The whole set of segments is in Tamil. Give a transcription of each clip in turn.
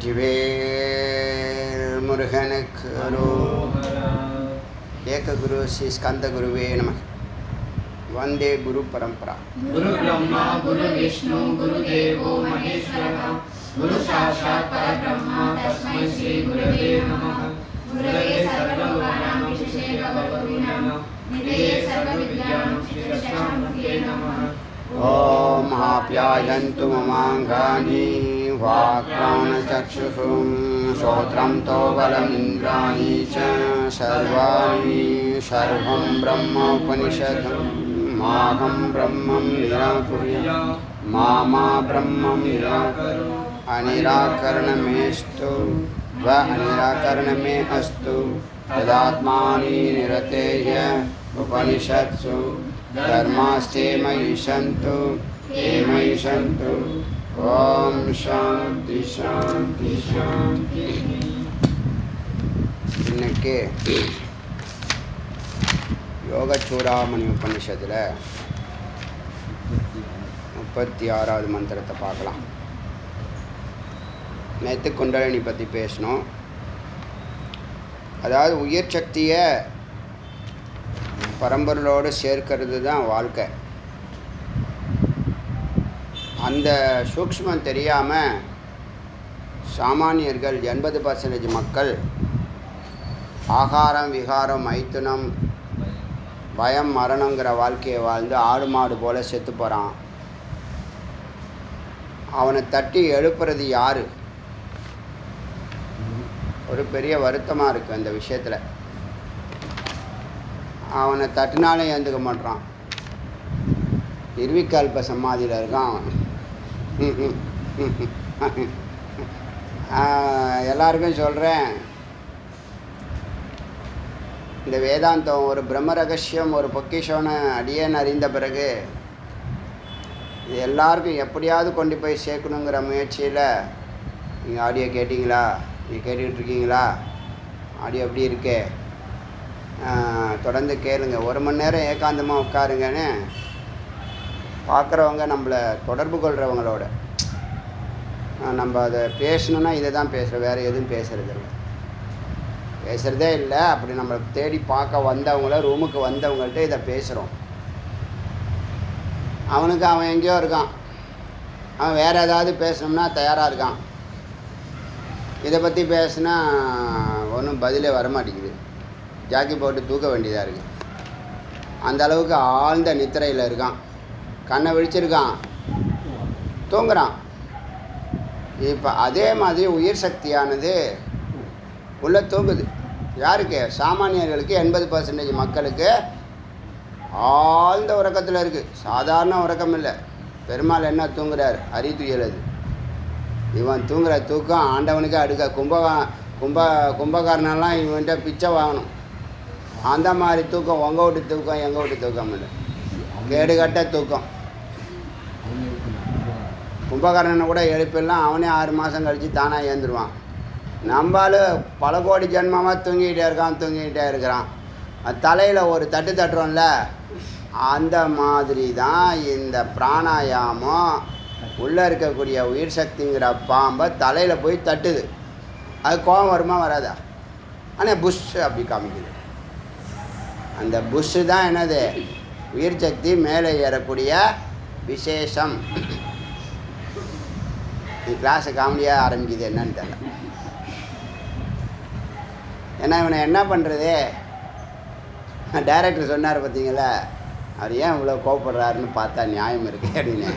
வெற்றிவேல் முருகனுக்கு ஏக குரு ஸ்ரீ ஸ்கந்த குருவே நம. வந்தே குரு பரம்பரா. குரு பிரம்மா குரு விஷ்ணு குரு தேவோ மகேஸ்வரः குரு சாட்சாத் பரபிரம்மா தஸ்மை ஸ்ரீ குருவே நமः. குரவே சர்வலோகானாं விசேஷேகபகவதிநாம நிதயே சர்வவித்யானாं ஸ்ரீரசாமுखे நமः. ஓம் ஆப்யாயந்து மமாங்கானி வாக்ப்ராணசக்ஷுः ஸ்ரோத்ரம் தோபலமிந்திராணி ச சர்வாணி சர்வம் பிரம்மோபனிஷதம் மாஹம் பிரம்மம் நிராகுர்யாத் மா பிரம்மம் நிராகரு அநிராகரணமேஸ்து வ அநிராகரணமே அஸ்து ததாத்மானி நிரதேய உபனிஷத்சு धर्मास्ते मयि सन्तु ते मयि सन्तु. ओम शांति शांति शांति. இன்னைக்கு யோகச்சூடாமணி உபனிஷத்தில் 36வது மந்திரத்தை பார்க்கலாம். நேற்று குண்டலினி பற்றி பேசணும். அதாவது உயிர் சக்தியை பரம்பரையோடு சேர்க்கிறது தான் வாழ்க்கை. அந்த சூக்ஷ்மம் தெரியாமல் சாமானியர்கள் 80% மக்கள் ஆகாரம் விகாரம் மைத்துனம் பயம் மரணங்கிற வாழ்க்கையை வாழ்ந்து ஆடு மாடு போல் செத்து போகிறான். அவனை தட்டி எழுப்புறது யார்? ஒரு பெரிய வருத்தமாக இருக்குது அந்த விஷயத்தில். அவனை தட்டினாலே ஏந்துக்க மாட்டான். நிர்விகல்ப சமாதியில் இருக்கான் அவன். எல்லாருக்கும் சொல்கிறேன், இந்த வேதாந்தம் ஒரு பிரம்ம ரகசியம், ஒரு பொக்கிஷம்னு அடியேன் அறிந்த பிறகு இது எல்லாருக்கும் எப்படியாவது கொண்டு போய் சேர்க்கணுங்கிற முயற்சியில் நீங்கள் ஆடியோ கேட்டிங்களா? நீங்கள் கேட்டுக்கிட்டு இருக்கீங்களா? ஆடியோ எப்படி இருக்கே? தொடர்ந்து கேளுங்க. 1 மணி நேரம் ஏகாந்தமாக உட்காருங்கன்னு பார்க்குறவங்க நம்மளை தொடர்பு கொள்கிறவங்களோட நம்ம அதை பேசணுன்னா இதை தான் பேசுகிறோம், வேறு எதுவும் பேசுகிறதே இல்லை. அப்படி நம்மளை தேடி பார்க்க வந்தவங்கள, ரூமுக்கு வந்தவங்கள்ட்ட இதை பேசுகிறோம். அவனுக்கு அவன் எங்கேயோ இருக்கான், அவன் வேறு ஏதாவது பேசணும்னா தயாராக இருக்கான். இதை பற்றி பேசுனா ஒன்றும் பதிலே வரமாட்டேங்குது. ஜாக்கி போட்டு தூக்க வேண்டியதாக இருக்குது. அந்த அளவுக்கு ஆழ்ந்த நித்திரையில் இருக்கான். கண்ணை விழிச்சிருக்கான், தூங்குறான். இப்போ அதே மாதிரி உயிர் சக்தியானது உள்ளே தூங்குது. யாருக்கு? சாமானியர்களுக்கு 80% மக்களுக்கு ஆழ்ந்த உறக்கத்தில் இருக்குது. சாதாரண உறக்கம் இல்லை. பெருமாள் என்ன தூங்குறார்? அறிதுயல். அது இவன் தூங்குற தூக்கம் ஆண்டவனுக்கு அடுக்க. கும்பகாரனெல்லாம் இவன்கிட்ட பிச்சை வாங்கணும். அந்த மாதிரி தூக்கம். உங்கள் வீட்டு தூக்கம் எங்கள் வீட்டு தூக்கம் இல்லை, கேடுகட்ட தூக்கம். கும்பகர்ணனை கூட எழுப்பிடலாம், அவனே 6 மாதம் கழித்து தானாக ஏந்துருவான். நம்மளும் பல கோடி ஜென்மமாக தூங்கிக்கிட்டே இருக்கிறான். தலையில் ஒரு தட்டுறோம்ல, அந்த மாதிரி தான் இந்த பிராணாயாமம் உள்ளே இருக்கக்கூடிய உயிர் சக்திங்கிற பாம்பை தலையில் போய் தட்டுது. அது கோபம் வருமா வராதா? ஆனால் புஷ் அப்படி காமிக்குது. அந்த புஷ்ஷு தான் என்னது? உயிர் சக்தி மேலே ஏறக்கூடிய விசேஷம். இந்த கிளாஸை காமெடியாக ஆரம்பிக்குது, என்னன்னு தெரியல. ஏன்னா இவனை என்ன பண்ணுறது? டைரக்டர் சொன்னார் பார்த்தீங்களா, அவர் ஏன் இவ்வளோ கோவப்படுறாருன்னு பார்த்தா நியாயம் இருக்கு அப்படின்னு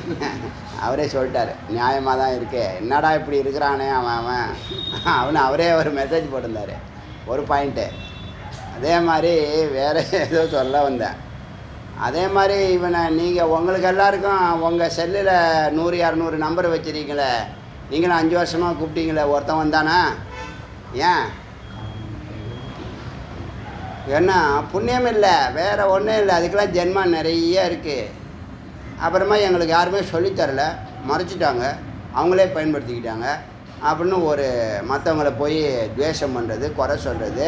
அவரே சொல்லிட்டார். நியாயமாக தான் இருக்கு. என்னடா இப்படி இருக்கிறானே அவனை அவரே ஒரு மெசேஜ் போட்டிருந்தார், ஒரு பாயிண்ட்டு. அதே மாதிரி வேறு ஏதோ சொல்ல வந்தேன். அதே மாதிரி இவனை நீங்கள் உங்களுக்கு எல்லாருக்கும் உங்கள் செல்லில் 100-200 நம்பர் வச்சுருக்கீங்களே, நீங்களும் 5 வருஷமாக கூப்பிட்டீங்களே, ஒருத்தன் வந்தானா? ஏன்? என்ன புண்ணியம் இல்லை, வேறு ஒன்றும் இல்லை. அதுக்கெல்லாம் ஜென்மம் நிறைய இருக்குது. அப்புறமா எங்களுக்கு யாருமே சொல்லித்தரல, மறைச்சிட்டாங்க, அவங்களே பயன்படுத்திக்கிட்டாங்க. அப்படின்னு ஒரு மற்றவங்கள போய் துவேஷம் பண்ணுறது, குறை சொல்கிறது.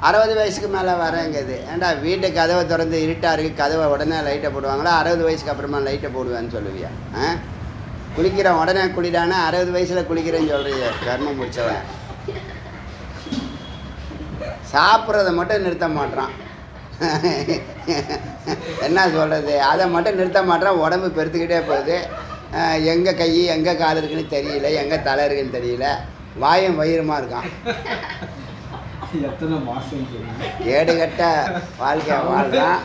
60 வயசுக்கு மேலே வரேங்குது. ஏன்டா வீட்டு கதவை திறந்து இருட்டாக இருக்குது, கதவை உடனே லைட்டை போடுவாங்களா? 60 வயசுக்கு அப்புறமா லைட்டை போடுவேன்னு சொல்லுவியா? குளிக்கிறேன் உடனே குளிடானா 60 வயசில் குளிக்கிறேன்னு சொல்கிறீங்க, கர்மம் முடிச்சவன். சாப்பிட்றத மட்டும் நிறுத்த மாட்டான். என்ன சொல்கிறது, அதை மட்டும் நிறுத்த மாட்டான். உடம்பு பெருத்துக்கிட்டே போகுது. எங்கே கை எங்கே கால் இருக்குன்னு தெரியல, எங்கே தலை இருக்குன்னு தெரியல. வாயும் வயிறுமா இருக்கான். கேடுகட்ட வாழ்க்கையை வாழ்றான்.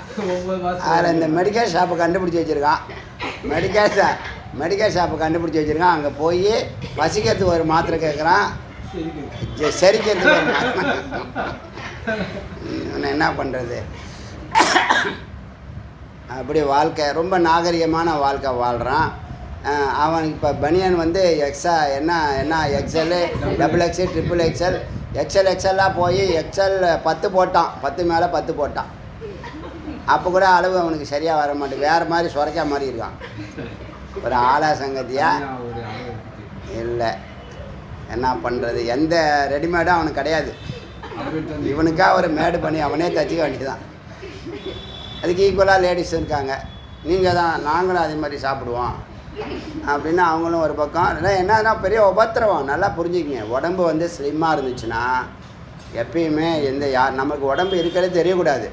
அதில் இந்த மெடிக்கல் ஷாப்பை கண்டுபிடிச்சி வச்சுருக்கான். மெடிக்கல் ஷாப்பை கண்டுபிடிச்சி வச்சுருக்கான். அங்கே போய் வசிக்கிறதுக்கு ஒரு மாத்திரை கேட்குறான், செரிக்கிறதுக்கு ஒரு மாத்திரை. என்ன பண்ணுறது? அப்படி வாழ்க்கை ரொம்ப நாகரிகமான வாழ்க்கை வாழ்கிறான். அவனுக்கு இப்போ பனியன் வந்து எக்ஸா என்ன XL, double XL, triple XL, எக்ஸலாக போய் எக்ஸல் 10 போட்டான். 10 மேலே 10 போட்டான். அப்போ கூட அளவு அவனுக்கு சரியாக வர மாட்டேங்குது. வேறு மாதிரி சுரைக்கா மாதிரி இருக்கான். ஒரு ஆளா சங்கத்தியா இல்லை. என்ன பண்ணுறது? எந்த ரெடிமேடும் அவனுக்கு கிடையாது. இவனுக்காக ஒரு மேடு பண்ணி அவனே தச்சுக்க வேண்டியதுதான். அதுக்கு ஈக்குவலாக லேடிஸ் இருக்காங்க. நீங்கள் தான், நாங்களும் அதே மாதிரி சாப்பிடுவோம் அப்படின்னு அவங்களும் ஒரு பக்கம். அதெல்லாம் என்னன்னா பெரிய உபத்திரவம். நல்லா புரிஞ்சுக்கிங்க. உடம்பு வந்து ஸ்லிம்மாக இருந்துச்சுன்னா எப்பயுமே நமக்கு உடம்பு இருக்கிறதே தெரியக்கூடாது.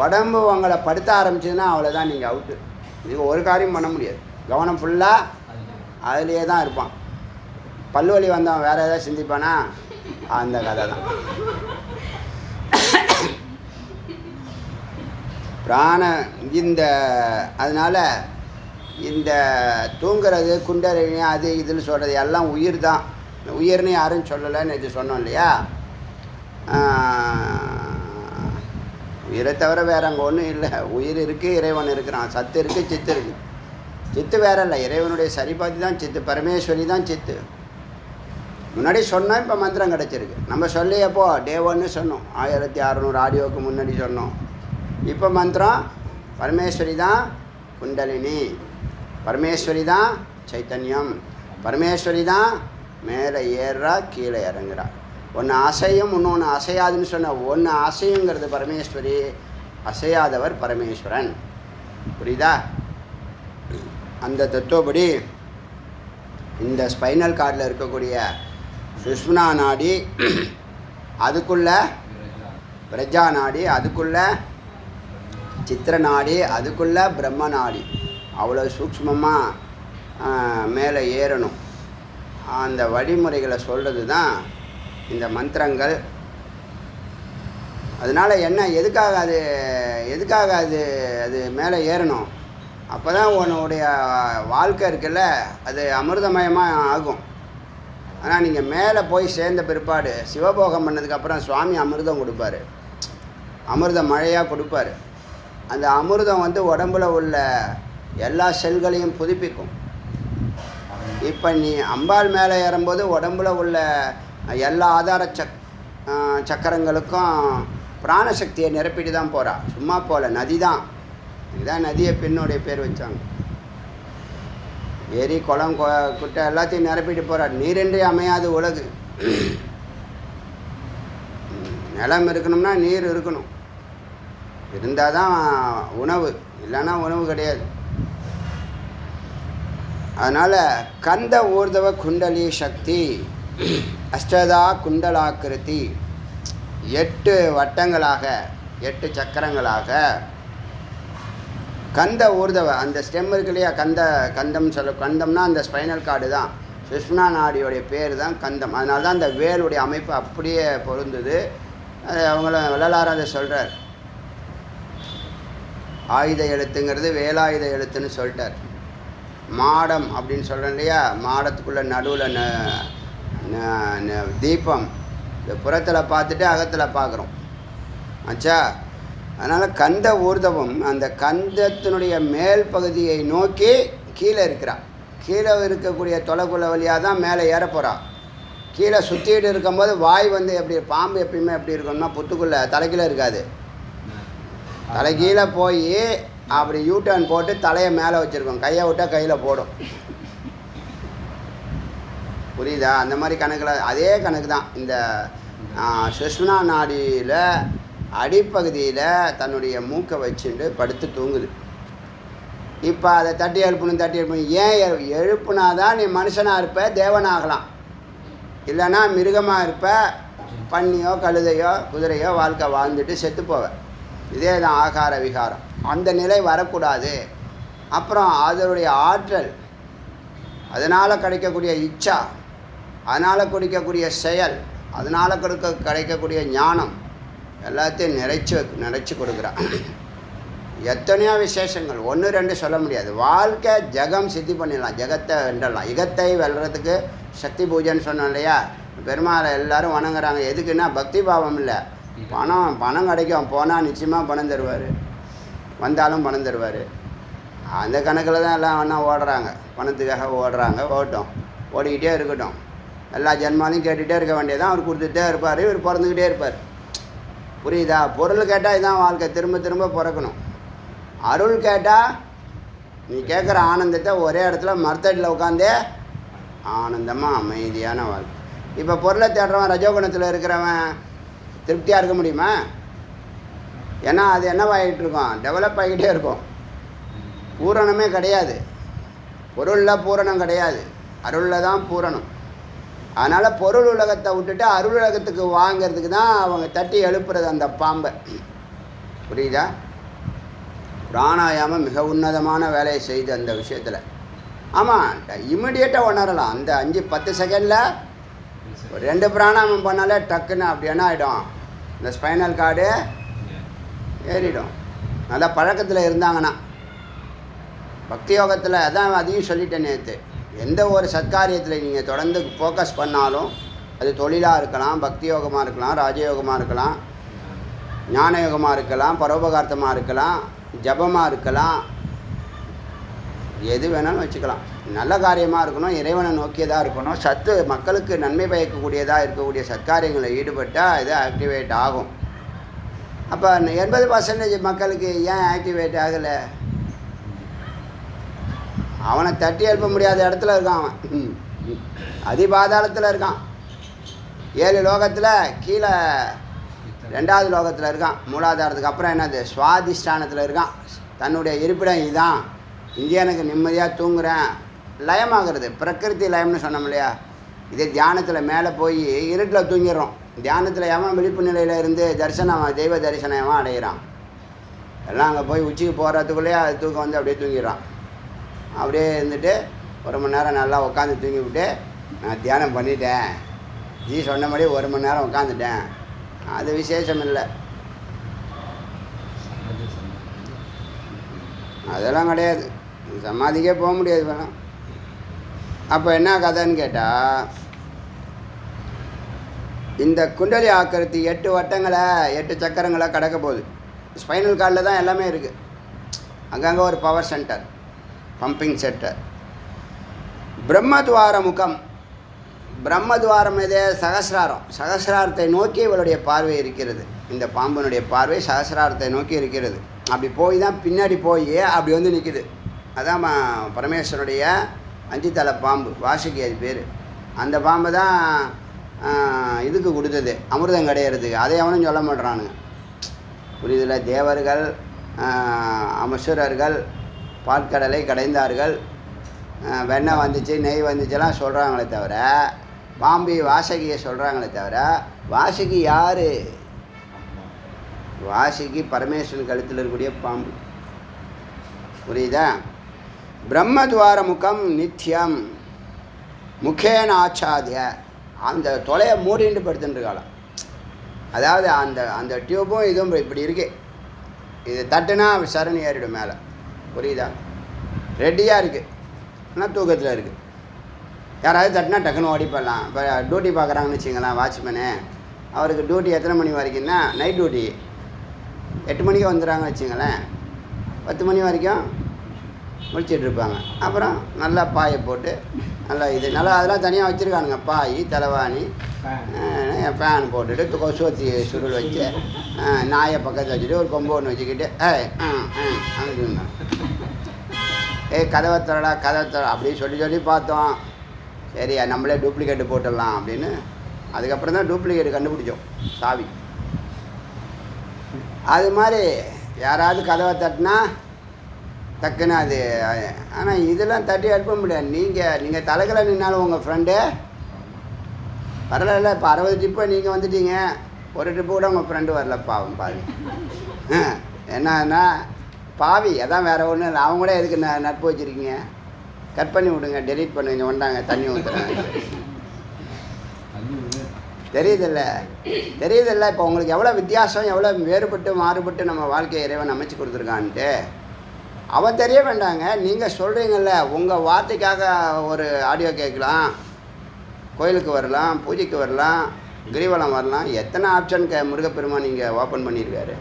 உடம்பு உங்களை படுத்த ஆரம்பிச்சதுன்னா அவ்வளோதான், நீங்கள் அவுட்டு. நீங்கள் ஒரு காரியம் பண்ண முடியாது. கவனம் ஃபுல்லாக அதுலேயே தான் இருப்பான். பல்லு வலி வந்தவன் வேறு ஏதாவது சிந்திப்பானா? அந்த கதை தான். அதனால் இந்த தூங்குறது, குண்டலினி, அது இதுன்னு சொல்கிறது எல்லாம் உயிர் தான். உயிர்னு யாரும் சொல்லலைன்னு இது சொன்னோம் இல்லையா? உயிரை தவிர வேறு அங்கே ஒன்றும் இல்லை. உயிர் இருக்குது, இறைவன் இருக்கிறான். சத்து இருக்குது, சித்து இருக்குது. சித்து வேற இல்லை, இறைவனுடைய சரிபாதி தான் சித்து. பரமேஸ்வரி தான் சித்து. முன்னாடி சொன்னோம், இப்போ மந்திரம் கிடச்சிருக்கு. நம்ம சொல்லி அப்போ டே 1 சொன்னோம், 1600 ஆடியோவுக்கு முன்னாடி சொன்னோம். இப்போ மந்திரம் பரமேஸ்வரி தான் குண்டலினி, பரமேஸ்வரி தான் சைத்தன்யம், பரமேஸ்வரி தான் மேலே ஏறுறா, கீழே இறங்குறா. ஒன்று அசையும், இன்னொன்று அசையாதுன்னு சொன்ன. ஒன்று அசையுங்கிறது பரமேஸ்வரி, அசையாதவர் பரமேஸ்வரன். புரியுதா? அந்த தத்துவப்படி இந்த ஸ்பைனல் கார்டில் இருக்கக்கூடிய சுஷ்மனா நாடி, அதுக்குள்ள பிரஜா நாடி, அதுக்குள்ள சித்திர நாடி, அதுக்குள்ள பிரம்ம நாடி. அவ்வளோ சூக்ஷ்மமாக மேலே ஏறணும். அந்த வழிமுறைகளை சொல்கிறது தான் இந்த மந்திரங்கள். அதனால் என்ன, எதுக்காக அது மேலே ஏறணும்? அப்போ தான் உன்னுடைய வாழ்க்கை இருக்குல்ல, அது அமிர்தமயமாக ஆகும். ஆனால் நீங்கள் மேலே போய் சேர்ந்த பிற்பாடு சிவபோகம் பண்ணதுக்கப்புறம் சுவாமி அமிர்தம் கொடுப்பார், அமிர்த மழையாக கொடுப்பார். அந்த அமிர்தம் வந்து உடம்புல உள்ள எல்லா செல்களையும் புதுப்பிக்கும். இப்போ நீ அம்பாள் மேலே ஏறும்போது உடம்புல உள்ள எல்லா ஆதார சக்கரங்களுக்கும் பிராணசக்தியை நிரப்பிட்டு தான் போகிறா, சும்மா போகல. நதி தான், இதுதான் நதியை பெண்ணுடைய பேர் வச்சாங்க. ஏரி, குளம், குட்டை எல்லாத்தையும் நிரப்பிட்டு போகிறார். நீரின்றி அமையாது உலகு. நிலம் இருக்கணும்னா நீர் இருக்கணும், இருந்தால் தான் உணவு, இல்லைன்னா உணவு கிடையாது. அதனால் கந்த ஊர்தவ குண்டலி சக்தி அஷ்டதா குண்டலாக்கிருதி, 8 வட்டங்களாக 8 சக்கரங்களாக கந்த ஊர்தவ, அந்த ஸ்டெம் இருக்கு இல்லையா, கந்தம் கந்தம்னா அந்த ஸ்பைனல் கார்டு தான். சுஷ்மனா நாடியோடைய பேர் தான் கந்தம். அதனால தான் அந்த வேலுடைய அமைப்பு அப்படியே பொருந்துது. அது அவங்கள வள்ளலார் அதை சொல்கிறார். ஆயுத எழுத்துங்கிறது வேலாயுத எழுத்துன்னு சொல்லிட்டார். மாடம் அப்படின்னு சொல்கிறேன் இல்லையா, மாடத்துக்குள்ளே நடுவில் தீபம், இந்த புறத்தில் பார்த்துட்டு அகத்தில் பார்க்குறோம் ஆச்சா. அதனால் கந்த ஊர்தவம் அந்த கந்தத்தினுடைய மேல் பகுதியை நோக்கி கீழே இருக்கிறான். கீழே இருக்கக்கூடிய தொலைக்குள்ள வழியாக தான் மேலே ஏற போகிறான். கீழே சுற்றிட்டு இருக்கும்போது வாய் வந்து எப்படி, பாம்பு எப்பயுமே எப்படி இருக்கணும்னா புத்துக்குள்ளே தலைக்கீழே இருக்காது, தலைகீழே போய் அப்படி யூட்டர்ன் போட்டு தலையை மேலே வச்சுருக்கோம், கையை விட்டால் கையில் போடும். புரியுதா? அந்த மாதிரி கணக்கில் அதே கணக்கு தான். இந்த சுஷ்மனா நாடியில் அடிப்பகுதியில் தன்னுடைய மூக்கை வச்சுட்டு படுத்து தூங்குது. இப்போ அதை தட்டி எழுப்பணும். ஏன் எழுப்புனா தான் நீ மனுஷனாக இருப்ப, தேவனாகலாம். இல்லைன்னா மிருகமாக இருப்ப, பன்னியோ கழுதையோ குதிரையோ வாழ்க்கை வாழ்ந்துட்டு செத்து போவ. இதே தான் ஆகார விகாரம். அந்த நிலை வரக்கூடாது. அப்புறம் அதனுடைய ஆற்றல், அதனால் கிடைக்கக்கூடிய இச்சா, அதனால் கிடைக்கக்கூடிய செயல், அதனால் கிடைக்கக்கூடிய ஞானம் எல்லாத்தையும் நிறைச்சி கொடுக்குறான். எத்தனையோ விசேஷங்கள், 1 2 சொல்ல முடியாது. வாழ்க்கை ஜெகம் சித்தி பண்ணிடலாம், ஜெகத்தை வென்றலாம். யுகத்தை வெல்றதுக்கு சக்தி பூஜைன்னு சொன்னோம் இல்லையா? பெருமாளை எல்லோரும் வணங்குறாங்க. எதுக்குன்னா பக்தி பாவம் இல்லை, பணம் கிடைக்கும். போனால் நிச்சயமாக பணம் தருவார், வந்தாலும் பணம் தருவார். அந்த கணக்கில் தான் எல்லாம் ஒன்றா ஓடுறாங்க, பணத்துக்காக ஓடுறாங்க. ஓட்டும், ஓடிக்கிட்டே இருக்கட்டும். எல்லா ஜென்மாலையும் கேட்டுகிட்டே இருக்க வேண்டியதான். அவர் கொடுத்துட்டே இருப்பார், இவர் பிறந்துக்கிட்டே இருப்பார். புரியுதா? பொருள் கேட்டால் இதுதான் வாழ்க்கை, திரும்ப திரும்ப பிறக்கணும். அருள் கேட்டால் நீ கேட்குற ஆனந்தத்தை ஒரே இடத்துல மரத்தடியில் உட்காந்தே ஆனந்தமாக அமைதியான வாழ்க்கை. இப்போ பொருளை தேடுறவன், ரஜோகுணத்தில் இருக்கிறவன் திருப்தியாக இருக்க முடியுமா? ஏன்னா அது என்னவாகிட்டு இருக்கும், டெவலப் ஆகிக்கிட்டே இருக்கும். பூரணமே கிடையாது, பொருளில் பூரணம் கிடையாது, அருளில் தான் பூரணம். அதனால் பொருள் உலகத்தை விட்டுட்டு அருள் உலகத்துக்கு வாங்கிறதுக்கு தான் அவங்க தட்டி எழுப்புறது அந்த பாம்பை. புரியுதா? பிராணாயாமம் மிக உன்னதமான வேலையை செய்து அந்த விஷயத்தில். ஆமாம், இம்மிடியேட்டாக உணரலாம். அந்த 5-10 செகண்டில் 2 பிராணாயாமம் பண்ணாலே டக்குன்னு அப்படி என்ன ஆகிடும், இந்த ஸ்பைனல் கார்டு ஏறிடும். நல்லா பழக்கத்தில் இருந்தாங்கன்னா. பக்தி யோகத்தில் அதான் அதையும் சொல்லிட்டேன் நேற்று. எந்த ஒரு சத்காரியத்தில் நீங்கள் தொடர்ந்து ஃபோக்கஸ் பண்ணாலும், அது தொழிலாக இருக்கலாம், பக்தி யோகமாக இருக்கலாம், ராஜயோகமாக இருக்கலாம், ஞான யோகமாக இருக்கலாம், பரோபகார்த்தமாக இருக்கலாம், ஜபமாக இருக்கலாம், எது வேணாலும் வச்சுக்கலாம். நல்ல காரியமாக இருக்கணும், இறைவனை நோக்கியதாக இருக்கணும், சத்து மக்களுக்கு நன்மை பயக்கக்கூடியதாக இருக்கக்கூடிய சத்காரியங்களில் ஈடுபட்டால் இது ஆக்டிவேட் ஆகும். அப்போ 80% மக்களுக்கு ஏன் ஆக்டிவேட் ஆகலை? அவனை தட்டி எழுப்ப முடியாத இடத்துல இருக்கான். அவன் அதிபாதாளத்தில் இருக்கான். 7 லோகத்தில் கீழே 2வது லோகத்தில் இருக்கான். மூலாதாரத்துக்கு அப்புறம் என்னது, சுவாதிஷ்டானத்தில் இருக்கான். தன்னுடைய இருப்பிடம் இதுதான், இங்கே எனக்கு நிம்மதியாக தூங்குறேன். லயமாகிறது, பிரகிருதி லயம்னு சொன்னோம் இல்லையா? இதே தியானத்தில் மேலே போய் இருட்டில் தூங்கிடுறோம். தியானத்தில் எவன் விழிப்பு நிலையில் இருந்து தரிசனம், தெய்வ தரிசனம் எவன் அடைகிறான்? எல்லாம் அங்கே போய் உச்சிக்கு போகிறதுக்குள்ளேயே அது தூக்கம் வந்து அப்படியே தூங்கிடுறான். அப்படியே இருந்துட்டு 1 மணி நேரம் நல்லா உட்காந்து தூங்கி விட்டு, நான் தியானம் பண்ணிட்டேன், ஜி சொன்னபடி 1 மணி நேரம் உட்காந்துட்டேன், அது விசேஷம் இல்லை. அதெல்லாம் கிடையாது, சமாதிக்கே போக முடியாது வேணாம். அப்போ என்ன கதைன்னு கேட்டால், இந்த குண்டலி ஆக்கிருத்தி 8 வட்டங்களை 8 சக்கரங்களை கடக்க போகுது. ஸ்பைனல் கார்டில் தான் எல்லாமே இருக்குது. அங்கங்கே ஒரு பவர் சென்டர், பம்பிங் சென்டர். பிரம்மத்வார முகம், பிரம்மத்வாரம் இதே சகசிராரம், சகசிராரத்தை நோக்கி இவளுடைய பார்வை இருக்கிறது. இந்த பாம்பனுடைய பார்வை சகசிராரத்தை நோக்கி இருக்கிறது. அப்படி போய் தான் பின்னாடி போய் அப்படி வந்து நிற்கிது. அதான் பரமேஸ்வரனுடைய 5 தலை பாம்பு, வாசுகி அது பேர். அந்த பாம்பு தான் இதுக்கு கொடுத்தது, அமிர்தம் கிடையிறதுக்கு. அதை அவனும் சொல்ல மாட்டானுங்க. புரியுதில்ல? தேவர்கள், அமசுரர்கள் பாற்கடலை கடைந்தார்கள், வெண்ணெய் வந்துச்சு, நெய் வந்துச்சுலாம் சொல்கிறாங்களே தவிர, பாம்பி வாசுகியை சொல்கிறாங்களே தவிர, வாசுகி யார்? வாசுகி பரமேஸ்வரன் கழுத்தில் இருக்கக்கூடிய பாம்பு. புரியுதா? பிரம்மத்வார முகம் நித்தியம் முகேன ஆச்சாதிய, அந்த தொலையை மூடிட்டு படுத்துட்டுருக்காளாம். அதாவது அந்த அந்த டியூப்பும் இதுவும் இப்படி இருக்கு, இது தட்டுனா சரணி ஏறிடும் மேலே. புரியுதா? ரெடியாக இருக்குது, ஆனால் தூக்கத்தில் இருக்குது. யாராவது தட்டினா டக்குன்னு ஓடி போடலாம். இப்போ டியூட்டி பார்க்குறாங்கன்னு வச்சுங்களேன், வாட்ச்மேனு, அவருக்கு டியூட்டி எத்தனை மணி வரைக்கும்னா, நைட் டியூட்டி 8 மணிக்கு வந்துடுறாங்கன்னு வச்சுங்களேன், 10 மணி வரைக்கும் முடிச்சிட்ருப்பாங்க. அப்புறம் நல்லா பாயை போட்டு நல்லா இது நல்லா அதெல்லாம் தனியாக வச்சுருக்கானுங்க, பாய், தலைவாணி, ஃபேன் போட்டுட்டு கொசுவத்தி சுருள் வச்சு நாயை பக்கத்தில் வச்சுட்டு ஒரு கொம்பு ஒன்று வச்சுக்கிட்டு அப்படின்னா கதவை தரடா கதவை தர அப்படின்னு சொல்லி பார்த்தோம். சரி நம்மளே டூப்ளிகேட்டு போட்டுடலாம் அப்படின்னு. அதுக்கப்புறம் தான் டூப்ளிகேட்டு கண்டுபிடிச்சோம் சாவி. அது மாதிரி யாராவது கதவை தட்டினா டக்குன்னு அது. ஆனால் இதெல்லாம் தட்டி எழுப்ப முடியாது. நீங்கள் தலைகளை நின்னாலும் உங்கள் ஃப்ரெண்டு வரல. இப்போ 60 ட்ரிப்பை நீங்கள் வந்துட்டீங்க, ஒரு ட்ரிப்பு கூட உங்கள் ஃப்ரெண்டு வரல. பாவம் பாவி. என்னன்னா பாவி, அதான் வேறு ஒன்றும் இல்லை. அவங்க கூட எதுக்கு நட்பு வச்சுருக்கீங்க? கட் பண்ணி விடுங்க, டெலீட் பண்ணுங்க. வந்தாங்க தண்ணி ஊற்றுறாங்க. தெரியுதில்ல இப்போ உங்களுக்கு எவ்வளோ வித்தியாசம், எவ்வளோ வேறுபட்டு மாறுபட்டு நம்ம வாழ்க்கையை இறைவன் அமைச்சு கொடுத்துருக்கான்ட்டு அவன் தெரிய வேண்டாங்க. நீங்கள் சொல்கிறீங்கல்ல, உங்கள் வார்த்தைக்காக ஒரு ஆடியோ கேட்கலாம், கோயிலுக்கு வரலாம், பூஜைக்கு வரலாம், கிரிவலம் வரலாம். எத்தனை ஆப்ஷன் முருகப்பெருமான் நீங்கள் ஓப்பன் பண்ணியிருக்காரு.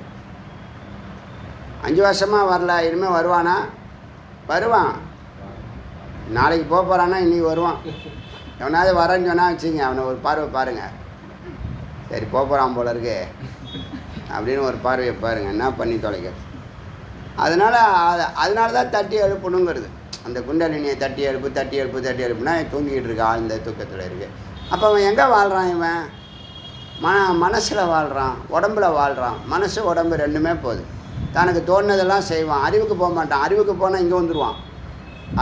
5 வருஷமாக வரல, இனிமேல் வருவானா? வருவான். நாளைக்கு போக போகிறான்னா இன்றைக்கி வருவான். எவனாவது வரேன்னு சொன்னால் வச்சுங்க, அவனை ஒரு பார்வை பாருங்கள். சரி போகிறான் போல இருக்கு அப்படின்னு ஒரு பார்வையை பாருங்கள், என்ன பண்ணி தொலைக்க. அதனால தான் தட்டி எழுப்பணுங்கிறது. அந்த குண்டலினியை தட்டி எழுப்புனா தூங்கிக்கிட்டு இருக்கா, இந்த தூக்கத்தில் இருக்குது. அப்போ அவன் எங்கே வாழ்கிறான்? இவன் மனசில் வாழ்கிறான், உடம்புல வாழ்கிறான். மனசு உடம்பு ரெண்டுமே போகுது. தனக்கு தோணுனதெல்லாம் செய்வான். அறிவுக்கு போக மாட்டான். அறிவுக்கு போனால் இங்கே வந்துடுவான்.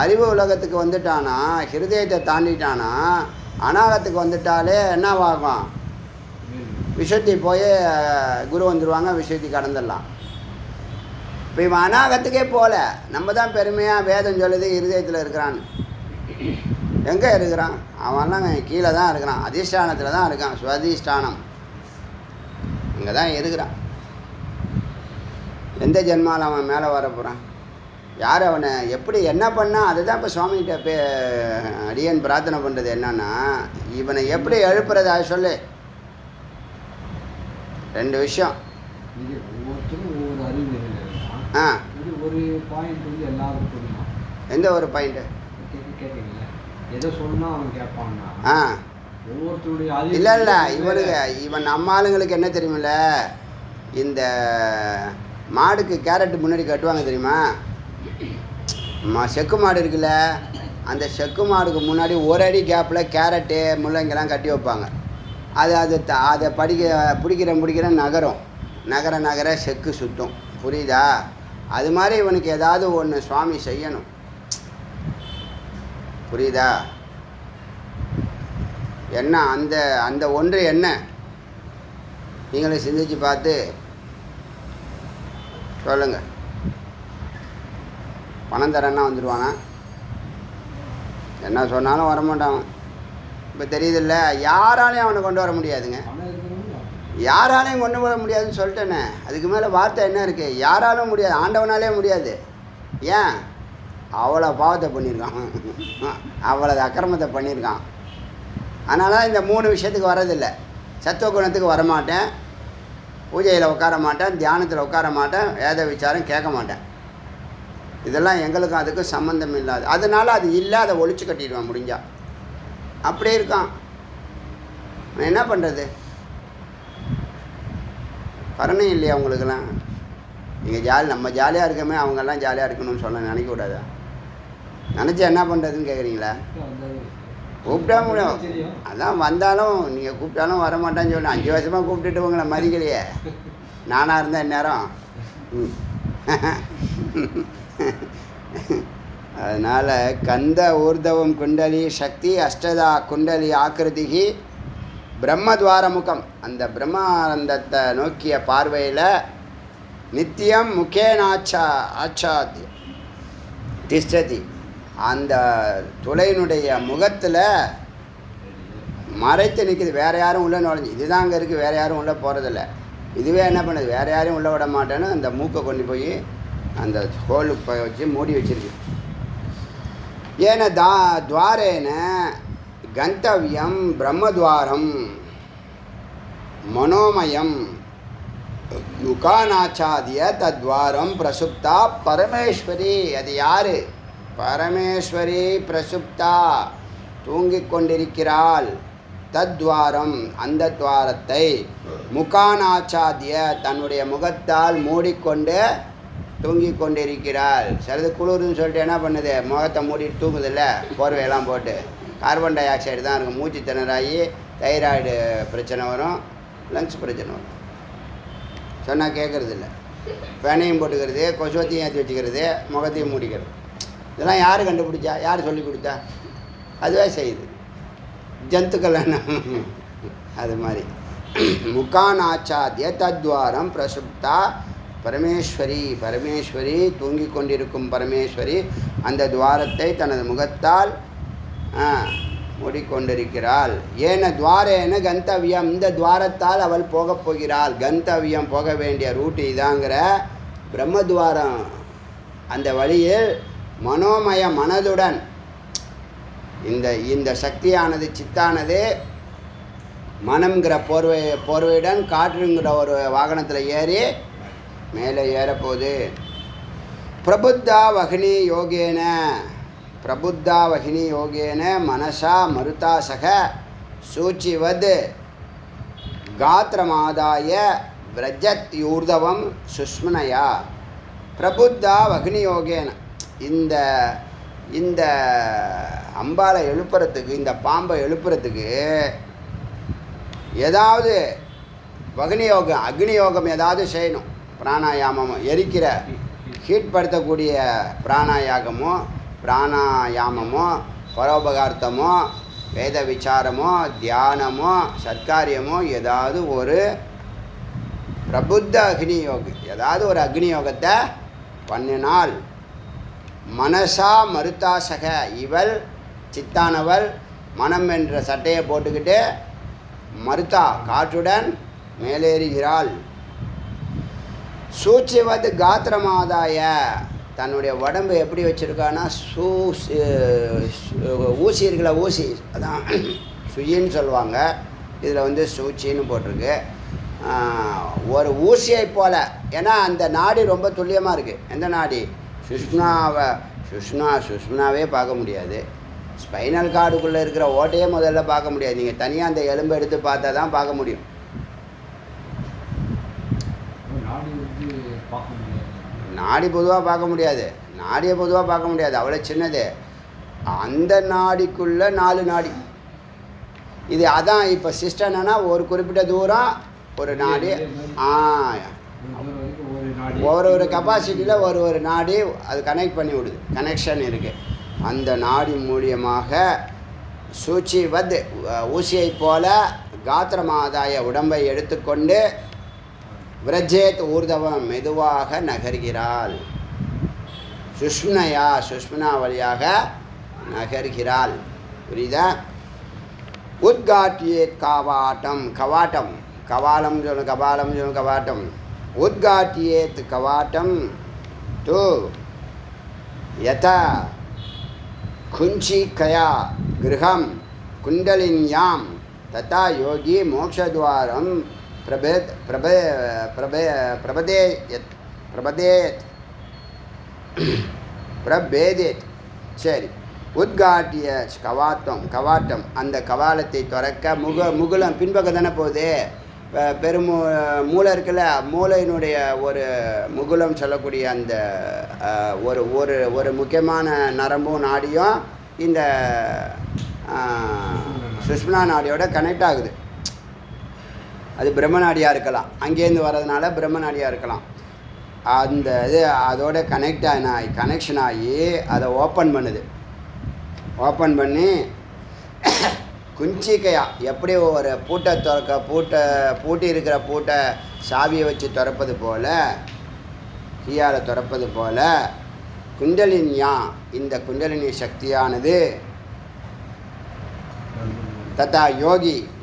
அறிவு உலகத்துக்கு வந்துட்டானா, ஹிருதயத்தை தாண்டிட்டானா, அநாகத்துக்கு வந்துட்டாலே என்னவாகும்? விஷயத்தை போய் குரு வந்துடுவாங்க, விஷயத்தை கடந்துடலாம். இப்போ இவன் அநாகத்துக்கே போகல. நம்ம தான் பெருமையாக வேதம் சொல்லுது இருதயத்தில் இருக்கிறான்னு. எங்கே இருக்கிறான்? அவன்லாம் கீழே தான் இருக்கிறான், அதிஷ்டானத்தில் தான் இருக்கான். சுவதிஷ்டானம் அங்கே தான் இருக்கிறான். எந்த ஜென்மாவில் அவன் மேலே வர போகிறான்? யார் அவனை எப்படி என்ன பண்ணால்? அதுதான் இப்போ சுவாமிகிட்ட அடியன் பிரார்த்தனை பண்ணுறது என்னன்னா, இவனை எப்படி எழுப்புறது அதை சொல்லு. 2 விஷயம். ஒரு பாயிண்ட் வந்து எல்லாருக்கும் தெரியுமா? எந்த ஒரு பாயிண்ட்டு கேட்டீங்களா? எதை சொன்னால் அவன் கேட்பான்னா ஒவ்வொருத்தருடைய இல்லை இவன் நம்ம ஆளுங்களுக்கு என்ன தெரியுமில்ல, இந்த மாடுக்கு கேரட்டு முன்னாடி கட்டுவாங்க தெரியுமா? செக்கு மாடு இருக்குல்ல, அந்த செக்கு மாடுக்கு முன்னாடி ஒரு அடி கேப்பில் கேரட்டு முள்ளங்கெல்லாம் கட்டி வைப்பாங்க. அதை பிடிக்கிற நகர செக்கு சுற்றும். புரியுதா? அது மாதிரி இவனுக்கு ஏதாவது ஒன்று சுவாமி செய்யணும். புரியுதா? என்ன அந்த ஒன்று என்ன நீங்களே சிந்திச்சு பார்த்து சொல்லுங்கள். பணம் தரேன்னா வந்துடுவானா? என்ன சொன்னாலும் வரமாட்டான். இப்போ தெரியுதில்ல, யாராலையும் அவனை கொண்டு வர முடியாதுங்க. யாராலையும் கொண்டு வர முடியாதுன்னு சொல்லிட்டேனே. அதுக்கு மேலே வார்த்தை என்ன இருக்குது? யாராலும் முடியாது, ஆண்டவனாலே முடியாது. ஏன்? அவ்வளோ பாவத்தை பண்ணியிருக்கான், அவ்வளோ அக்கிரமத்தை பண்ணியிருக்கான். அதனால் இந்த 3 விஷயத்துக்கு வரதில்லை. சத்துவ குணத்துக்கு வரமாட்டேன், பூஜையில் உட்கார மாட்டேன், தியானத்தில் உட்கார மாட்டேன், வேத விசாரம் கேட்க மாட்டேன். இதெல்லாம் எங்களுக்கும் அதுக்கும் சம்மந்தம் இல்லாது. அதனால் அது இல்லை, அதை ஒழிச்சு கட்டிடுவான் முடிஞ்சா. அப்படியே இருக்கான். என்ன பண்ணுறது? கருணை இல்லையா அவங்களுக்கெல்லாம்? நீங்கள் நம்ம ஜாலியாக இருக்கமே, அவங்கெல்லாம் ஜாலியாக இருக்கணும்னு சொல்ல நினைக்கக்கூடாதா? நினச்சா என்ன பண்ணுறதுன்னு கேட்குறீங்களா? கூப்பிட்டா முடியும். அதான் வந்தாலும் நீங்கள் கூப்பிட்டாலும் வரமாட்டான்னு சொல்லணும். 5 வருஷமாக கூப்பிட்டுட்டு உங்களை மதிக்கலையே. நானாக இருந்தேன் இந்நேரம். அதனால் கந்த ஊர்தவம் குண்டலி சக்தி அஷ்டதா குண்டலி ஆக்கிருதிகி பிரம்மத்வாரமுகம். அந்த பிரம்மானந்தத்தை நோக்கிய பார்வையில் நித்தியம் முகேனாச்சாதி திஷ்டதி. அந்த துளையினுடைய முகத்தில் மறைத்து நிற்கிது. வேறு யாரும் உள்ளே நுழைஞ்சு, இதுதான் அங்கே இருக்குது, வேறு யாரும் உள்ளே போகிறதில்ல. இதுவே என்ன பண்ணுது? வேறு யாரையும் உள்ளே விட மாட்டேன்னு அந்த மூக்கை கொண்டு போய் அந்த ஹோலு வச்சு மூடி வச்சிருக்கு. ஏன துவாரேன கந்தவியம் பிரம்மத்வாரம் மனோமயம் முகானாச்சாதிய தத்வாரம் பிரசுப்தா பரமேஸ்வரி. அது யார்? பரமேஸ்வரி பிரசுப்தா, தூங்கிக் கொண்டிருக்கிறாள். தத்வாரம் அந்த துவாரத்தை முகானாச்சாத்திய தன்னுடைய முகத்தால் மூடிக்கொண்டு தூங்கிக் கொண்டிருக்கிறாள். சிலது குளிர்னு சொல்லிட்டு என்ன பண்ணுது, முகத்தை மூடிட்டு தூங்குதில்ல, போர்வையெல்லாம் போட்டு. கார்பன் டை ஆக்சைடு தான் இருக்கும். மூச்சு திணறாகி தைராய்டு பிரச்சனை வரும், லங்ஸ் பிரச்சனை வரும். சொன்னால் கேட்குறது இல்லை. பேனையும் போட்டுக்கிறது, கொசுவத்தையும் ஏற்றி வச்சுக்கிறது, முகத்தையும் மூடிக்கிறது. இதெல்லாம் யார் கண்டுபிடிச்சா, யார் சொல்லி கொடுத்தா? அதுவே செய்யுது ஜந்துக்கள். அது மாதிரி முகானாச்சாத்திய தத்வாரம் பிரசுப்தா பரமேஸ்வரி. பரமேஸ்வரி தூங்கிக் கொண்டிருக்கும் பரமேஸ்வரி அந்த துவாரத்தை தனது முகத்தால் மூடிக்கொண்டிருக்கிறாள். ஏன துவாரேன கந்தவியம், இந்த துவாரத்தால் அவள் போகப் போகிறாள். கந்தவியம் போக வேண்டிய ரூட்டு இதாங்கிற பிரம்மத்வாரம். அந்த வழியில் மனோமய மனதுடன் இந்த சக்தியானது சித்தானது மனம்ங்கிற போர்வையுடன் காற்றுங்கிற ஒரு வாகனத்தில் ஏறி மேலே ஏறப்போகுது. பிரபுத்தா வகினி யோகேன, பிரபுத்தா வகினி யோகேன மனசா மருதாசக சூச்சிவத் காத்திரமாதாய விரஜத் யூர்தவம் சுஷ்மனயா. பிரபுத்தா வகினி யோகேன, இந்த அம்பாலை எழுப்புறதுக்கு, இந்த பாம்பை எழுப்புறதுக்கு ஏதாவது வகினி யோகம், அக்னி யோகம் ஏதாவது செய்யணும். பிராணாயாமமோ, எரிக்கிற ஹீட் படுத்தக்கூடிய பிராணாயாமமோ பரோபகார்த்தமோ வேத விசாரமோ தியானமோ சத்காரியமோ ஏதாவது ஒரு பிரபுத்த அக்னி யோகம், ஏதாவது ஒரு அக்னி யோகத்தை பண்ணினால் மனசா மருத்தாசக, இவள் சித்தானவள் மனம் என்ற சட்டையை போட்டுக்கிட்டு மருத்தா காற்றுடன் மேலேறுகிறாள். சூச்சிவது காத்திரமாதாய, தன்னுடைய உடம்பு எப்படி வச்சுருக்கான்னா ஊசி இருக்குல்ல, ஊசி அதான் சுயின்னு சொல்லுவாங்க. இதில் சூச்சின்னு போட்டிருக்கு. ஒரு ஊசியை போல். ஏன்னா அந்த நாடி ரொம்ப துல்லியமாக இருக்குது. எந்த நாடி? சுஷ்மனாவே பார்க்க முடியாது. ஸ்பைனல் கார்டுக்குள்ளே இருக்கிற ஓட்டையே முதல்ல பார்க்க முடியாது. நீங்கள் தனியாக அந்த எலும்பை எடுத்து பார்த்தா தான் பார்க்க முடியும். நாடி பொதுவாக பார்க்க முடியாது, நாடியை பொதுவாக பார்க்க முடியாது, அவ்வளோ சின்னது. அந்த நாடிக்குள்ளே 4 நாடி. இது அதான் இப்போ சிஸ்டம் என்னன்னா, ஒரு குறிப்பிட்ட தூரம் ஒரு நாடி, ஒரு கெப்பாசிட்டியில் ஒரு நாடி அது கனெக்ட் பண்ணி விடுது, கனெக்ஷன் இருக்குது. அந்த நாடி மூலியமாக சூச்சிவத் ஊசியை போல காத்திரமாதாய உடம்பை எடுத்துக்கொண்டு விரஜேத் ஊர்தவம் மெதுவாக நகர்கிறாள். சுஷ்மனா வழியாக நகர்கிறாள். புரியுதா? உத்காட்டியேத் கவாட்டம், கவாலம் சொல்லு கவாட்டம். உத்காட்டியேத் கவாட்டம் து யதா குஞ்சிகயா கிருஹம் குண்டலின்யாம் ததா யோகி மோக்ஷத்வாரம் பிரபேதேத். சரி, உத்காட்டிய கவாட்டம், அந்த கவாலத்தை திறக்க முகுலம் பின்பக்கம் தானே போகுது. மூளை இருக்குல்ல, மூளையினுடைய ஒரு முகுலம் சொல்லக்கூடிய அந்த ஒரு முக்கியமான நரம்பும் நாடியும் இந்த சுஷ்மனா நாடியோட கனெக்ட் ஆகுது. அது பிரம்மநாடியாக இருக்கலாம், அங்கேருந்து வர்றதுனால பிரம்மநாடியாக இருக்கலாம். அந்த இது அதோட கனெக்ஷன் ஆகி அதை ஓப்பன் பண்ணுது. ஓப்பன் பண்ணி குஞ்சிக்கையா, எப்படி ஒரு பூட்டி இருக்கிற பூட்டை சாவியை வச்சு திறப்பது போல், கீயால் திறப்பது போல் குண்டலினியா, இந்த குண்டலினி சக்தியானது தத்தா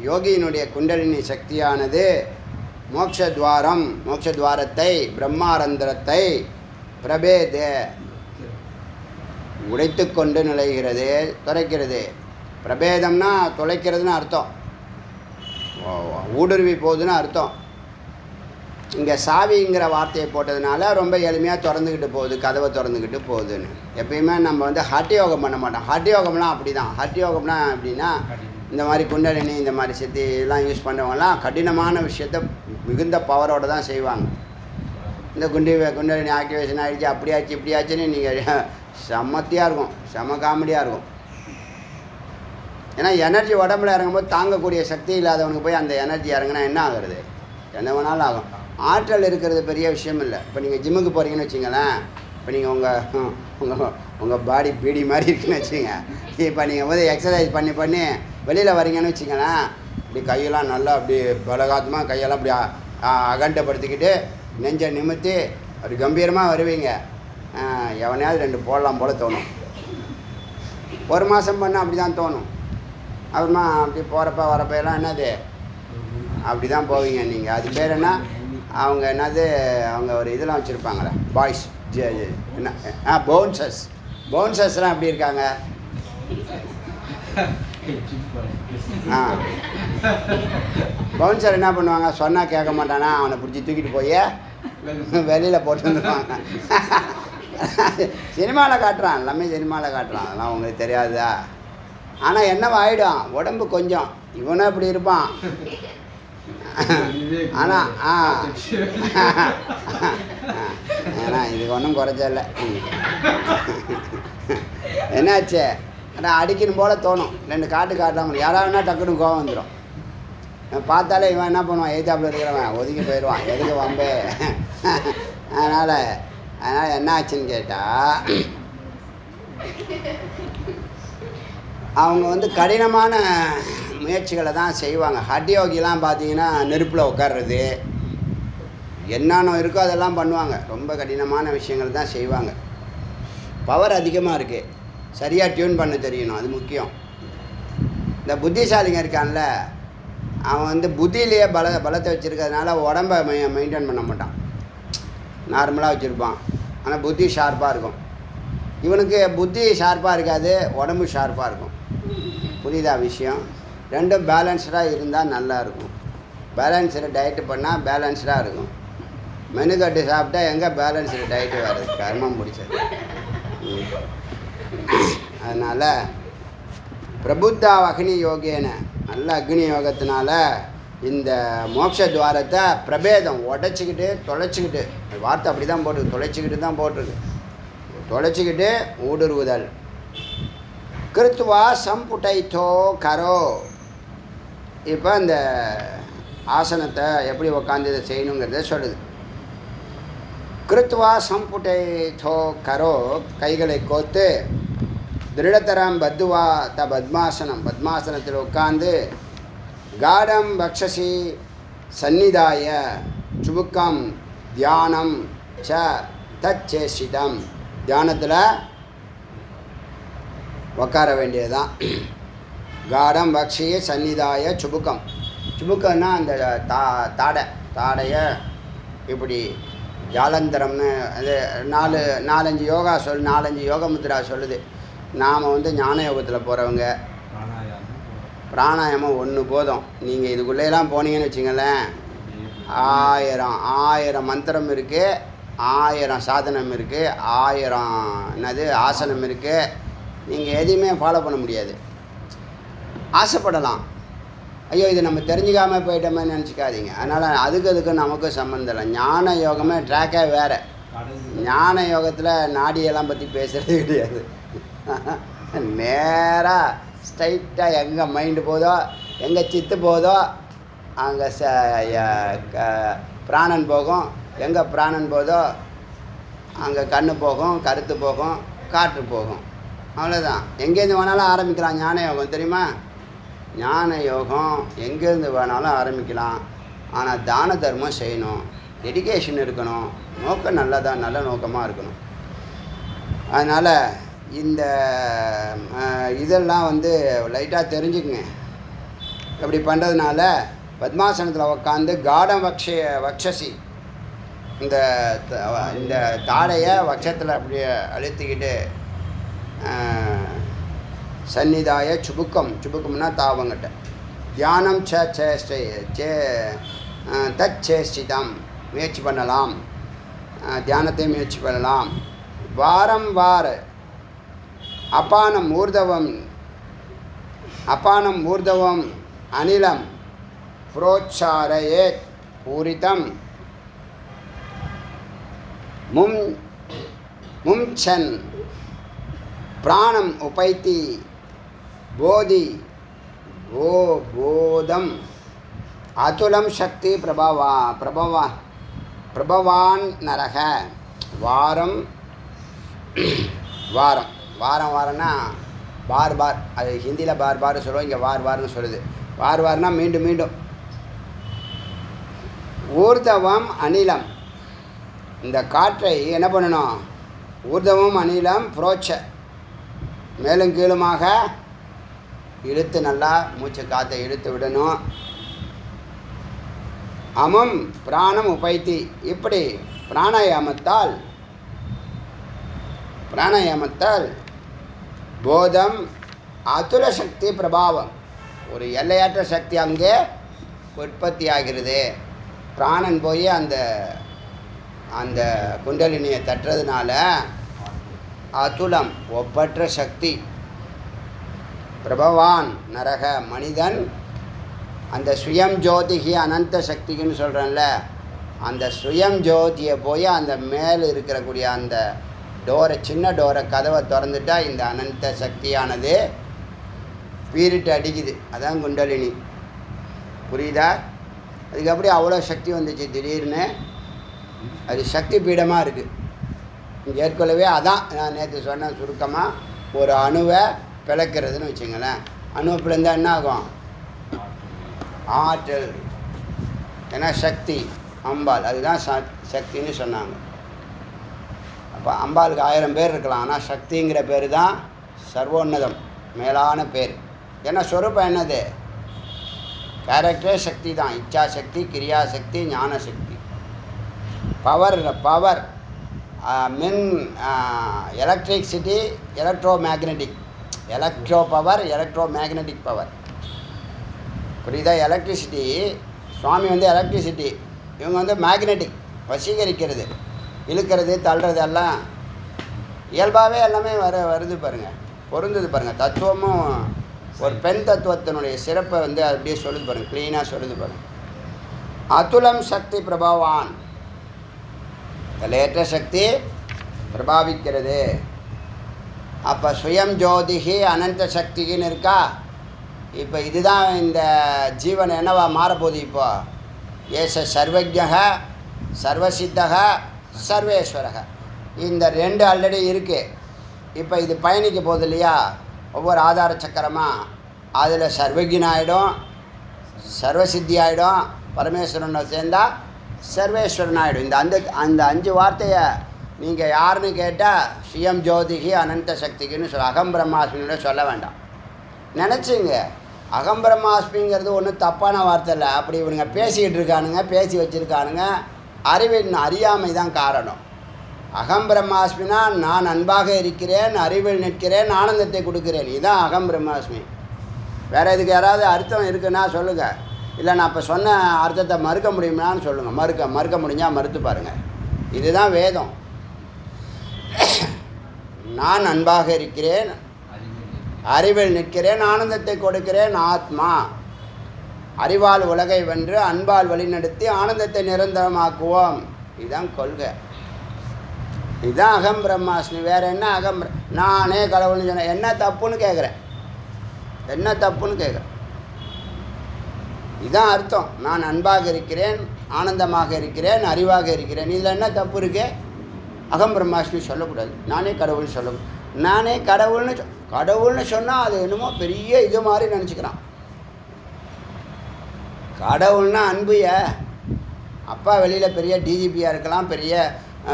யோகியினுடைய குண்டலினி சக்தியானது மோட்சத்வாரத்தை பிரம்மாரந்திரத்தை பிரபேதே உடைத்து கொண்டு நுழைகிறது, துளைக்கிறது. பிரபேதம்னா துளைக்கிறதுன்னு அர்த்தம், ஊடுருவி போகுதுன்னு அர்த்தம். இங்கே சாவிங்கிற வார்த்தையை போட்டதுனால ரொம்ப எளிமையாக திறந்துக்கிட்டு போகுது, கதவை திறந்துக்கிட்டு போகுதுன்னு. எப்பயுமே நம்ம ஹட் யோகம் பண்ண மாட்டோம். ஹட் யோகம்லாம் அப்படி தான். ஹட் யோகம்னா எப்படின்னா இந்த மாதிரி குண்டலினி இந்த மாதிரி சித்தி இதெல்லாம் யூஸ் பண்ணுறவங்கலாம் கடினமான விஷயத்த மிகுந்த பவரோடு தான் செய்வாங்க. இந்த குண்டலினி ஆக்டிவேஷன் ஆகிடுச்சு அப்படியாச்சு இப்படியாச்சுன்னு நீங்கள் செம்மத்தியாக இருக்கும், செம்ம காமெடியாக இருக்கும். ஏன்னா எனர்ஜி உடம்புல இறங்கும்போது தாங்கக்கூடிய சக்தி இல்லாதவனுக்கு போய் அந்த எனர்ஜி இறங்கினா என்ன ஆகுறது? என்ன வேணாலும் ஆகும். ஆற்றல் இருக்கிறது பெரிய விஷயம் இல்லை. இப்போ நீங்கள் ஜிம்முக்கு போகிறீங்கன்னு வச்சிங்களேன், இப்போ நீங்கள் உங்கள் பாடி பீடி மாதிரி இருக்குன்னு வச்சுங்க. இப்போ நீங்கள் வந்து எக்ஸசைஸ் பண்ணி வெளியில் வரீங்கன்னு வச்சிங்களேன், இப்படி கையெல்லாம் நல்லா அப்படி பலகாத்தமாக கையெல்லாம் அப்படி அகண்டப்படுத்திக்கிட்டு நெஞ்சை நிமித்தி அப்படி கம்பீரமாக வருவீங்க. எவனையாவது 2 போடலாம் போல் தோணும். 1 மாதம் பண்ணால் அப்படி தான் தோணும். அப்புறமா அப்படி போகிறப்ப வரப்ப எல்லாம் என்னது அப்படி தான் போவீங்க நீங்கள். அது பேர் என்ன, அவங்க என்னது அவங்க ஒரு இதெல்லாம் வச்சுருப்பாங்களே பாய்ஸ் என்ன பவுன்சர்ஸ்லாம் எப்படி இருக்காங்க? பவுன்சர் என்ன பண்ணுவாங்க, சொன்னால் கேட்க மாட்டானா, அவனை பிடிச்சி தூக்கிட்டு போய் வெளியில் போட்டு வந்துடுவாங்க. சினிமாவில் காட்டுறான், எல்லாமே சினிமாவில் காட்டுறான், அதெல்லாம் உங்களுக்கு தெரியாதா? ஆனால் என்னவா ஆகிடும் உடம்பு கொஞ்சம், இவனும் இப்படி இருப்பான். ஆனால் ஏன்னா இதுக்கு ஒன்றும் குறைச்சல. என்னாச்சு, ஆனால் அடிக்கணும் போல் தோணும். 2 காட்டலாம் முடியும். யாராவதுனா டக்குன்னு கோவம் வந்துடும். பார்த்தாலே இவன் என்ன பண்ணுவான், எய்தாப்பில் இருக்கிறவன் ஒதுங்கி போயிடுவான், எதுக்கு வம்பே. அதனால் என்ன ஆச்சுன்னு கேட்டால், அவங்க வந்து கடினமான முயற்சிகளை தான் செய்வாங்க. ஹட் யோகிலாம் பார்த்தீங்கன்னா நெருப்பில் உட்கார்றது என்னென்ன இருக்கோ அதெல்லாம் பண்ணுவாங்க. ரொம்ப கடினமான விஷயங்கள் தான் செய்வாங்க. பவர் அதிகமாக இருக்குது, சரியாக டியூன் பண்ண தெரியணும், அது முக்கியம். இந்த புத்திசாலிங்க இருக்கான்ல, அவன் வந்து புத்தியிலேயே பலத்தை வச்சுருக்கிறதுனால உடம்பை மெயின்டைன் பண்ண மாட்டான், நார்மலாக வச்சுருப்பான். ஆனால் புத்தி ஷார்ப்பாக இருக்கும். இவனுக்கு புத்தி ஷார்ப்பாக இருக்காது, உடம்பு ஷார்ப்பாக இருக்கும். புரியுதா விஷயம்? 2ம் பேலன்ஸ்டாக இருந்தால் நல்லாயிருக்கும். பேலன்ஸ்டு டயட்டு பண்ணால் பேலன்ஸ்டாக இருக்கும். மெனு கட்டு சாப்பிட்டா எங்கே பேலன்ஸ்டு டயட்டு வருது? கர்மம் பிடிச்சது. அதனால் பிரபுத்தா அக்னி யோகேன, நல்ல அக்னி யோகத்தினால இந்த மோட்ச துவாரத்தை பிரபேதம் உடச்சிக்கிட்டு தொலைச்சிக்கிட்டு, வார்த்தை அப்படி தான் போட்டிருக்கு, தொலைச்சிக்கிட்டு தான் போட்டிருக்கு, தொலைச்சிக்கிட்டு ஊடுருவுதல். கிருத்வா சம்புட்டைத்தோ கரோ. இப்போ இந்த ஆசனத்தை எப்படி உக்காந்து இதை செய்யணுங்கிறத சொல்லுது. கிருத்வா சம்புட்டைத்தோ கரோ, கைகளை கோத்து திருடத்தரம் பத்துவா பத்மாசனம், பத்மாசனத்தில் உட்காந்து காடம் பக்ஷசி சந்நிதாய சுபுக்கம் தியானம் ச தச்சேஷிதம். தியானத்தில் உட்கார வேண்டியதுதான். காடம் பக்ஷிய சந்நிதாய சுபுக்கம். சுபுக்கம்னா அந்த தாடையை இப்படி ஜாலந்தரம்னு அது 4-5 யோகா 4-5 யோக முத்ரா சொல்லுது. நாம் வந்து ஞான யோகத்தில் போகிறவங்க பிராணாயாமம் 1 போதும். நீங்கள் இதுக்குள்ளேலாம் போனீங்கன்னு வச்சிங்களேன், 1000 மந்திரம் இருக்குது, 1000 சாதனம் இருக்குது, 1000 என்னது ஆசனம் இருக்குது. நீங்கள் எதையுமே ஃபாலோ பண்ண முடியாது. ஆசைப்படலாம், ஐயோ இது நம்ம தெரிஞ்சுக்காமல் போயிட்டோமே நினச்சிக்காதீங்க. அதனால் அதுக்கும் நமக்கும் சம்மந்தம் இல்லை. ஞான யோகமே ட்ராக்கே வேறு. ஞான யோகத்தில் நாடியெல்லாம் பற்றி பேசுகிறது கிடையாது. நேராக ஸ்ட்ரைட்டாக எங்கே மைண்டு போதோ, எங்கே சித்து போதோ அங்கே பிராணன் போகும். எங்கே பிராணன் போதோ அங்கே கண்ணு போகும், கருத்து போகும், காற்று போகும். அவ்வளோதான். எங்கேருந்து வேணாலும் ஆரம்பிக்கலாம் ஞான யோகம், தெரியுமா? ஞான யோகம் எங்கேருந்து வேணாலும் ஆரம்பிக்கலாம். ஆனால் தான தர்மம் செய்யணும், டெடிகேஷன் இருக்கணும், நோக்கம் நல்ல நோக்கமாக இருக்கணும். அதனால் இந்த இதெல்லாம் வந்து லைட்டாக தெரிஞ்சுக்குங்க. இப்படி பண்ணுறதுனால பத்மாசனத்தில் உட்காந்து காடம் வக்ஷசி, இந்த தாடையை வக்ஷத்தில் அப்படியே அழுத்திக்கிட்டு சந்நிதாய சுபுக்கம்னா தாவங்கிட்ட தியானம் தச்சேஷ்டிதம் முயற்சி பண்ணலாம், தியானத்தை முயற்சி பண்ணலாம். வாரம் வார அபானம் ஊர்தவம் அபானம் ஊர்தவம் அனிலம் புரோச்சாரயேத் பூரிதம் மும்சன் பிராணம் உபைத்தி போதி போதம் அதுலம் சக்தி பிரபவான் நரக வாரம் வாரம்னா பார் அது ஹிந்தியில் பார் சொல்லுவோம், இங்கே வார்னு சொல்லுது. வார்னா மீண்டும் மீண்டும். ஊர்தவம் அனிலம், இந்த காற்றை என்ன பண்ணணும்? ஊர்தவம் அனிலம் புரோச்ச, மேலும் கீழுமாக இழுத்து நல்லா மூச்சு காற்றை இழுத்து விடணும். அமம் பிராணம் உபைத்தி, இப்படி பிராணாயாமத்தால் போதம் அதுல சக்தி பிரபாவம், ஒரு எல்லையற்ற சக்தி அங்கே உற்பத்தி ஆகிறது. பிராணன் போய் அந்த குண்டலினியை தட்டுறதுனால அதுலம் ஒப்பற்ற சக்தி. பிரபவான் நரக, மனிதன் அந்த சுயம் ஜோதிகி அனந்த சக்திக்குன்னு சொல்கிறேன்ல, அந்த சுயம் ஜோதியை போய் அந்த மேலே இருக்கக்கூடிய அந்த சின்ன டோரை கதவை திறந்துட்டா இந்த அனந்த சக்தியானது பீரிட்டு அடிக்குது. அதான் குண்டலினி. புரியுதா? அதுக்கு அப்படி அவ்வளோ சக்தி வந்துச்சு திடீர்னு. அது சக்தி பீடமாக இருக்குது. ஏற்கனவே அதான் நான் நேற்று சொன்னேன் சுருக்கமாக, ஒரு அணுவை பிளக்கிறதுன்னு வச்சுங்களேன். அணுவை பிளந்தால் என்ன ஆகும்? ஆற்றல். ஏன்னா சக்தி அம்பாள், அதுதான் சக்தின்னு சொன்னாங்க. அப்போ அம்பாளுக்கு 1000 பேர் இருக்கலாம், ஆனால் சக்திங்கிற பேர் தான் சர்வோன்னதம், மேலான பேர். ஏன்னா ஸ்வரூபம் என்னது? கேரக்டரே சக்தி தான். இச்சா சக்தி, கிரியா சக்தி, ஞான சக்தி. பவர் மின் electricity, electro power, electro magnetic power. புரியுதா? எலக்ட்ரிசிட்டி, சுவாமி எலக்ட்ரிசிட்டி, இவங்க மேக்னெட்டிக், வசீகரிக்கிறது, இழுக்கிறது, தள்ளுறது எல்லாம் இயல்பாகவே எல்லாமே வருது பாருங்கள், பொருந்தது பாருங்கள். தத்துவமும் ஒரு பெண் தத்துவத்தினுடைய சிறப்பை அப்படியே சொல்லுது பாருங்கள், க்ளீனாக சொல்லுது பாருங்கள். அதுலம் சக்தி பிரபாவான், எல்லையற்ற சக்தி பிரபாவிக்கிறது. அப்போ சுயம் ஜோதிகி அனந்த சக்திக்குன்னு இருக்கா. இப்போ இதுதான் இந்த ஜீவன் என்னவா மாறப்போகுது? இப்போ ஏச சர்வஜக சர்வசித்தக சர்வேஸ்வரக, இந்த 2 ஆல்ரெடி இருக்குது. இப்போ இது பயணிக்க போகுது இல்லையா, ஒவ்வொரு ஆதார சக்கரமாக. அதில் சர்வஜன் ஆகிடும், சர்வசித்தி ஆகிடும், பரமேஸ்வரனை சேர்ந்தால் சர்வேஸ்வரன் ஆகிடும். அந்த 5 வார்த்தையை நீங்கள் யாருன்னு கேட்டால் சுயம் ஜோதிகி அனந்த சக்திக்குன்னு அகம் பிரம்மாஸ்மின்னு சொல்ல வேண்டாம். நினச்சிங்க, அகம் பிரம்மாஸ்மிங்கிறது ஒன்றும் தப்பான வார்த்தை இல்லை. அப்படி இவனுங்க பேசிக்கிட்டு இருக்கானுங்க, பேசி வச்சுருக்கானுங்க. அறியாமை தான் காரணம். அகம் பிரம்மாஸ்மினா நான் அன்பாக இருக்கிறேன், அறிவில் நிற்கிறேன், ஆனந்தத்தை கொடுக்கிறேன். இதுதான் அகம் பிரம்மாஸ்மி. வேறு இதுக்கு யாராவது அர்த்தம் இருக்குன்னா சொல்லுங்கள். இல்லை நான் இப்போ சொன்ன அர்த்தத்தை மறுக்க முடியுமான்னு சொல்லுங்கள். மறுக்க முடிஞ்சால் மறுத்து பாருங்கள். இதுதான் வேதம். நான் அன்பாக இருக்கிறேன், அறிவில் நிற்கிறேன், ஆனந்தத்தை கொடுக்கிறேன், ஆத்மா. அறிவால் உலகை வென்று அன்பால் வழிநடத்தி ஆனந்தத்தை நிரந்தரமாக்குவோம். இதுதான் கொள்கை. இதுதான் அகம் பிரம்மாஸ்மி. வேறு என்ன நானே கடவுள்னு சொன்னேன், என்ன தப்புன்னு கேட்குறேன். இதுதான் அர்த்தம். நான் அன்பாக இருக்கிறேன், ஆனந்தமாக இருக்கிறேன், அறிவாக இருக்கிறேன். இதில் என்ன தப்பு இருக்கு? அகம் பிரம்மாஸ்மி சொல்லக்கூடாது. நானே கடவுள்னு சொல்லக்கூடாது. நானே கடவுள்னு சொன்னால் அது என்னமோ பெரிய இது மாதிரி நினச்சிக்கிறான். கடவுள்னா அன்புய. அப்பா வெளியில் பெரிய டிஜிபியாக இருக்கலாம், பெரிய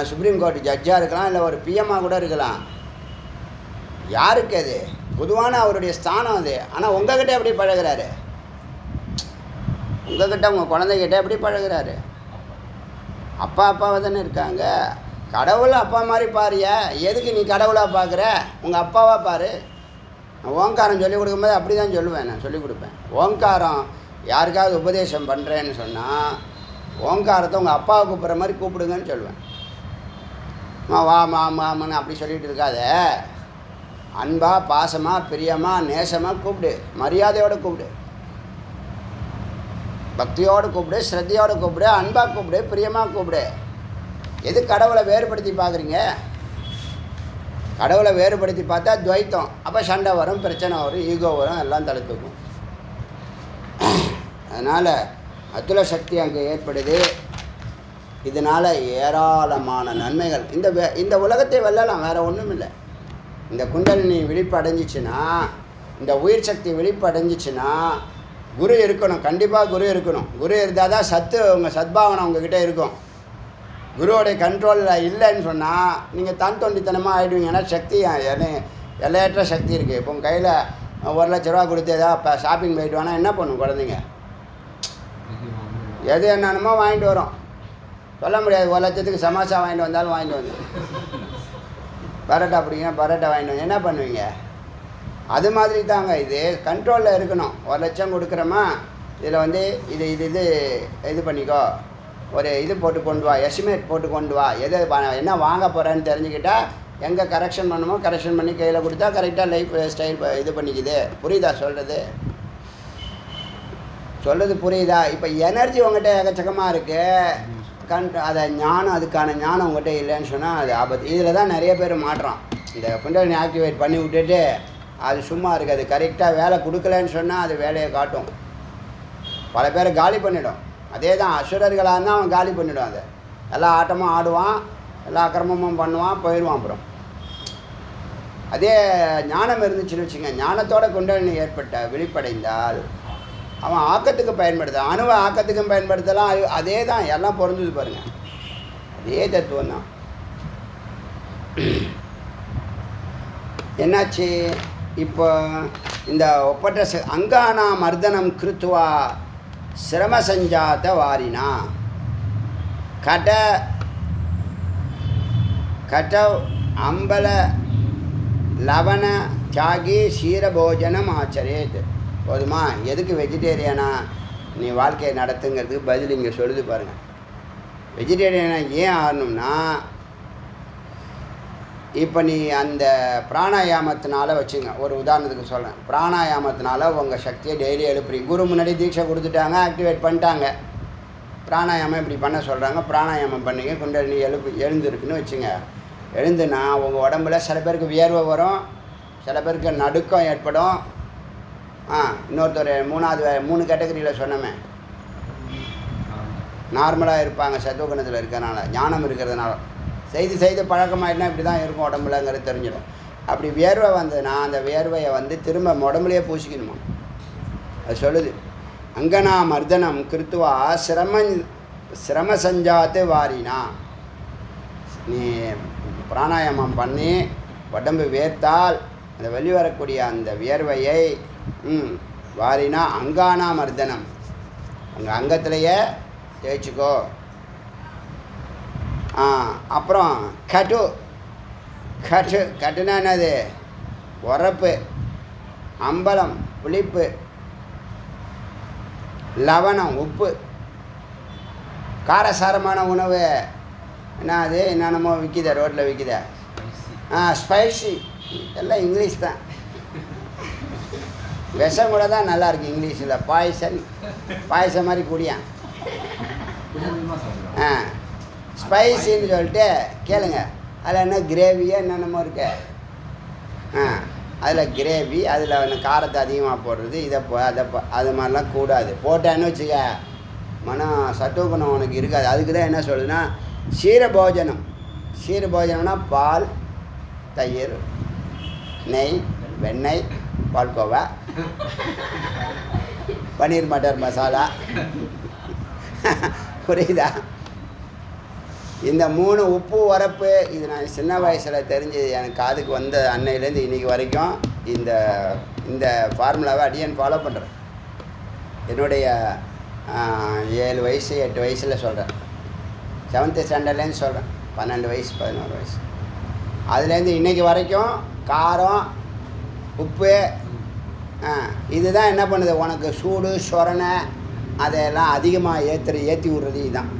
சுப்ரீம் கோர்ட் ஜட்ஜாக இருக்கலாம், இல்லை ஒரு பிஎம்மாக கூட இருக்கலாம். யாருக்கு அது? பொதுவான அவருடைய ஸ்தானம் அது. ஆனால் உங்ககிட்ட எப்படி பழகிறாரு? உங்ககிட்ட உங்கள் குழந்தைகிட்ட எப்படி பழகிறாரு? அப்பாவை தானே இருக்காங்க. கடவுள் அப்பா மாதிரி பாரியா? எதுக்கு நீ கடவுளாக பார்க்குற? உங்கள் அப்பாவாக பாரு. ஓங்காரம் சொல்லிக் கொடுக்கும்போது அப்படி தான் சொல்லுவேன், நான் சொல்லிக் கொடுப்பேன். ஓங்காரம் யாருக்காவது உபதேசம் பண்ணுறேன்னு சொன்னால் ஓங்காரத்தை உங்கள் அப்பாவை கூப்பிட்ற மாதிரி கூப்பிடுங்கன்னு சொல்லுவேன். வா மாமான்னு அப்படி சொல்லிகிட்டு இருக்காத. அன்பாக பாசமாக பிரியமாக நேசமாக கூப்பிடு, மரியாதையோடு கூப்பிடு, பக்தியோடு கூப்பிடு, ஸ்ரத்தையோடு கூப்பிடு, அன்பாக கூப்பிடு, பிரியமாக கூப்பிடு. எது கடவுளை வேறுபடுத்தி பார்க்குறீங்க? கடவுளை வேறுபடுத்தி பார்த்தா துவைத்தம். அப்போ சண்டை வரும், பிரச்சனை வரும், ஈகோ வரும், எல்லாம் தடுத்துக்கும். அதனால் அத்துல சக்தி அங்கே ஏற்படுது. இதனால் ஏராளமான நன்மைகள். இந்த உலகத்தை வெல்லலாம், வேறு ஒன்றும் இல்லை. இந்த குண்டலினி விழிப்பு அடைஞ்சிச்சுன்னா, இந்த உயிர் சக்தி விழிப்பு அடைஞ்சிச்சுன்னா குரு இருக்கணும், கண்டிப்பாக குரு இருக்கணும். குரு இருந்தால் தான் உங்கள் சத்பாவனை உங்ககிட்ட இருக்கும். குருவோடைய கண்ட்ரோலில் இல்லைன்னு சொன்னால் நீங்கள் தான் தொண்டித்தனமாக ஆகிடுவீங்க. ஏன்னா சக்தி எல்லையற்ற சக்தி இருக்குது. இப்போ உங்கள் கையில் 1,00,000 கொடுத்து ஏதாவது இப்போ ஷாப்பிங் போயிட்டு வேணால் என்ன பண்ணும் குழந்தைங்க? எது என்னென்னமோ வாங்கிட்டு வரும். சொல்ல முடியாது. 1,00,000க்கு சமோசா வாங்கிட்டு வந்தாலும் வாங்கிட்டு வந்து, பரோட்டா பிடிக்கணும் பரோட்டா வாங்கிட்டு வந்து என்ன பண்ணுவீங்க? அது மாதிரி தாங்க. இது கண்ட்ரோலில் இருக்கணும். 1,00,000 கொடுக்குறோமா, இதில் இது பண்ணிக்கோ, ஒரு இது போட்டு கொண்டு வா, எஸ்டிமேட் போட்டு கொண்டு வா, என்ன வாங்க போகிறேன்னு தெரிஞ்சுக்கிட்டால் எங்கே கரெக்ஷன் பண்ணுமோ கரெக்ஷன் பண்ணி கையில் கொடுத்தா கரெக்டாக லைஃப் ஸ்டைல் இது பண்ணிக்குது. புரியுதா சொல்கிறது புரியுதா? இப்போ எனர்ஜி உங்கள்கிட்ட எக்கச்சக்கமாக இருக்குது. அதை ஞானம், அதுக்கான ஞானம் உங்கள்கிட்ட இல்லைன்னு சொன்னால் அது ஆபத்து. இதில் தான் நிறைய பேர் மாட்டுறான். இந்த குண்டலினி ஆக்டிவேட் பண்ணி விட்டுட்டு அது சும்மா இருக்குது. அது கரெக்டாக வேலை கொடுக்கலன்னு சொன்னால் அது வேலையை காட்டும். பல பேரை காலி பண்ணிடும். அதே தான் அசுரர்களாக இருந்தால் அவன் காலி பண்ணிவிடும். அதை எல்லா ஆட்டமும் ஆடுவான், எல்லா அக்கிரமமும் பண்ணுவான், போயிடுவான். அப்புறம் அதே ஞானம் இருந்துச்சுன்னு வச்சுங்க, ஞானத்தோட குண்டலினி விழிப்படைந்தால் அவன் ஆக்கத்துக்கு பயன்படுத்த, அணுவை ஆக்கத்துக்கும் பயன்படுத்தலாம். அதே தான் எல்லாம் பொருந்தது பாருங்கள். அதே தத்துவம் தான். என்னாச்சு இப்போ? இந்த ஒப்பற்ற அங்கானா மர்தனம் கிருத்வா சிரம சஞ்சாத வாரினா கட அம்பல லவண தியாகி ஷீரபோஜனம் ஆச்சரேத். போதுமா? எதுக்கு வெஜிடேரியனா நீ வாழ்க்கையை நடத்துங்கிறதுக்கு பதில் இங்கே சொல்லுது பாருங்கள். வெஜிடேரியனாக ஏன் ஆகணும்னா, இப்போ நீ அந்த பிராணாயாமத்தினால வச்சுங்க, ஒரு உதாரணத்துக்கு சொல்கிறேன். பிராணாயாமத்தினால உங்கள் சக்தியை டெய்லி எழுப்புறீங்க. குரு முன்னாடி தீட்சை கொடுத்துட்டாங்க, ஆக்டிவேட் பண்ணிட்டாங்க. பிராணாயாமம் இப்படி பண்ண சொல்கிறாங்க, பிராணாயாமம் பண்ணிங்க. குண்டலினி எழுந்துருக்குன்னு வச்சுங்க. எழுந்துன்னா உங்கள் உடம்புல சில பேருக்கு வியர்வை வரும், சில பேருக்கு நடுக்கம் ஏற்படும். இன்னொருத்தர் 3 கேட்டகரியில் சொன்னமே, நார்மலாக இருப்பாங்க சத்துவகுணத்தில் இருக்கிறதுனால, ஞானம் இருக்கிறதுனால. செய்து பழக்கமாயிட்டுனா இப்படி தான் இருக்கும் உடம்புலங்கிறது தெரிஞ்சிடும். அப்படி வியர்வை வந்ததுன்னா அந்த வியர்வையை திரும்ப உடம்புலையே பூசிக்கணுமா. அது சொல்லுது. அங்கனா மர்தனம் கிருத்துவா சிரம சஞ்சாத்து வாரினா. நீ பிராணாயாமம் பண்ணி உடம்பு வேர்த்தால் அந்த வெளிவரக்கூடிய அந்த வியர்வையை வாரினா அங்கானா மர்தனம், அங்கே அங்கத்திலேயே தேய்ச்சிக்கோ. அப்புறம் கட்டுனா என்னது? உரப்பு, அம்பலம் புளிப்பு, லவணம் உப்பு, காரசாரமான உணவு என்ன அது என்னென்னமோ விற்கித, ரோட்டில் விற்கித. ஸ்பைசி எல்லாம் இங்கிலீஷ் தான். விஷம் கூட தான் நல்லாயிருக்கு இங்கிலீஷில். பாயசம் மாதிரி குடியான். ஸ்பைசின்னு சொல்லிட்டு கேளுங்க. அதில் என்ன கிரேவியோ என்னென்னமோ இருக்கு. அதில் கிரேவி, அதில் காரத்தை அதிகமாக போடுறது, அது மாதிரிலாம் கூடாது. போட்டான்னு வச்சுக்க மனம் சத்துவகுணம் உனக்கு இருக்காது. அதுக்கு தான் என்ன சொல்லுதுன்னா ஷீரபோஜனம். ஷீரபோஜனம்னா பால், தயிர், நெய், வெண்ணெய், பால்கோவா, பன்னீர் மட்டர் மசாலா. புரியுதா? இந்த 3 உப்பு உரப்பு. இது நான் சின்ன வயசில் தெரிஞ்சு எனக்கு காதுக்கு வந்த அன்னையிலேருந்து இன்றைக்கி வரைக்கும் இந்த ஃபார்முலாவை அடியன் ஃபாலோ பண்ணுறேன். என்னுடைய 7 வயசு 8 வயசில் சொல்கிறேன். 7th ஸ்டாண்டர்ட்லேருந்து சொல்கிறேன். 12 வயசு 11 வயசு அதுலேருந்து இன்றைக்கி வரைக்கும் காரம், உப்பு, இதுதான் என்ன பண்ணுது உனக்கு சூடு சொரணை அதையெல்லாம் அதிகமாக ஏற்றி விடுறது. இதுதான்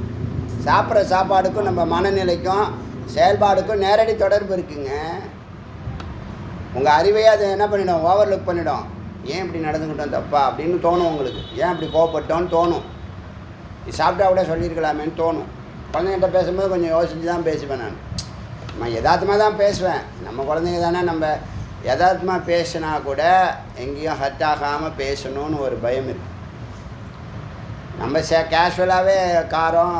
சாப்பிட்ற சாப்பாடுக்கும் நம்ம மனநிலைக்கும் செயல்பாடுக்கும் நேரடி தொடர்பு இருக்குங்க. உங்கள் அறிவையே அது என்ன பண்ணிடும், ஓவர்லுக் பண்ணிடும். ஏன் இப்படி நடந்துக்கிட்டோம் தப்பா அப்படின்னு தோணும் உங்களுக்கு. ஏன் இப்படி கோவப்பட்டோன்னு தோணும். இது சாப்பிட்டா கூட சொல்லியிருக்கலாமேன்னு தோணும். குழந்தைங்கிட்ட பேசும்போது கொஞ்சம் யோசித்து தான் பேசுவேன். நான் யதார்த்தமாக தான் பேசுவேன். நம்ம குழந்தைங்க தானே, நம்ம யதார்த்தமாக பேசினா கூட எங்கேயும் ஹர்ட் ஆகாமல் பேசணும்னு ஒரு பயம் இருக்குது. நம்ம கேஷுவலாகவே காரம்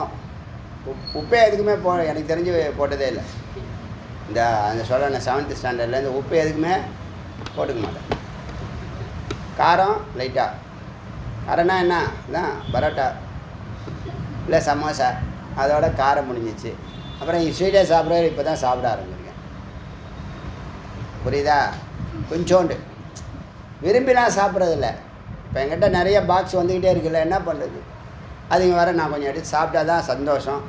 உப்பே எதுக்குமே எனக்கு தெரிஞ்சு போட்டதே இல்லை. இந்த அந்த சொல்ல 7th ஸ்டாண்டர்டில் இந்த உப்பு எதுக்குமே போட்டுக்க மாட்டேன். காரம் லைட்டாக, காரம்னா என்ன இதான் பரோட்டா இல்லை சமோசா, அதோட காரம் முடிஞ்சிச்சு. அப்புறம் ஸ்வீட்டாக சாப்பிட்றது இப்போ தான் சாப்பிட ஆரம்பிச்சிருக்கேன். புரியுதா? கொஞ்சோண்டு விரும்பிலாம் சாப்பிட்றதில்ல. இப்போ என்கிட்ட நிறைய பாக்ஸ் வந்துக்கிட்டே இருக்குல்ல, என்ன பண்ணுறது? அதுங்க வர நான் கொஞ்சம் எடுத்து சாப்பிட்டா தான் சந்தோஷம்.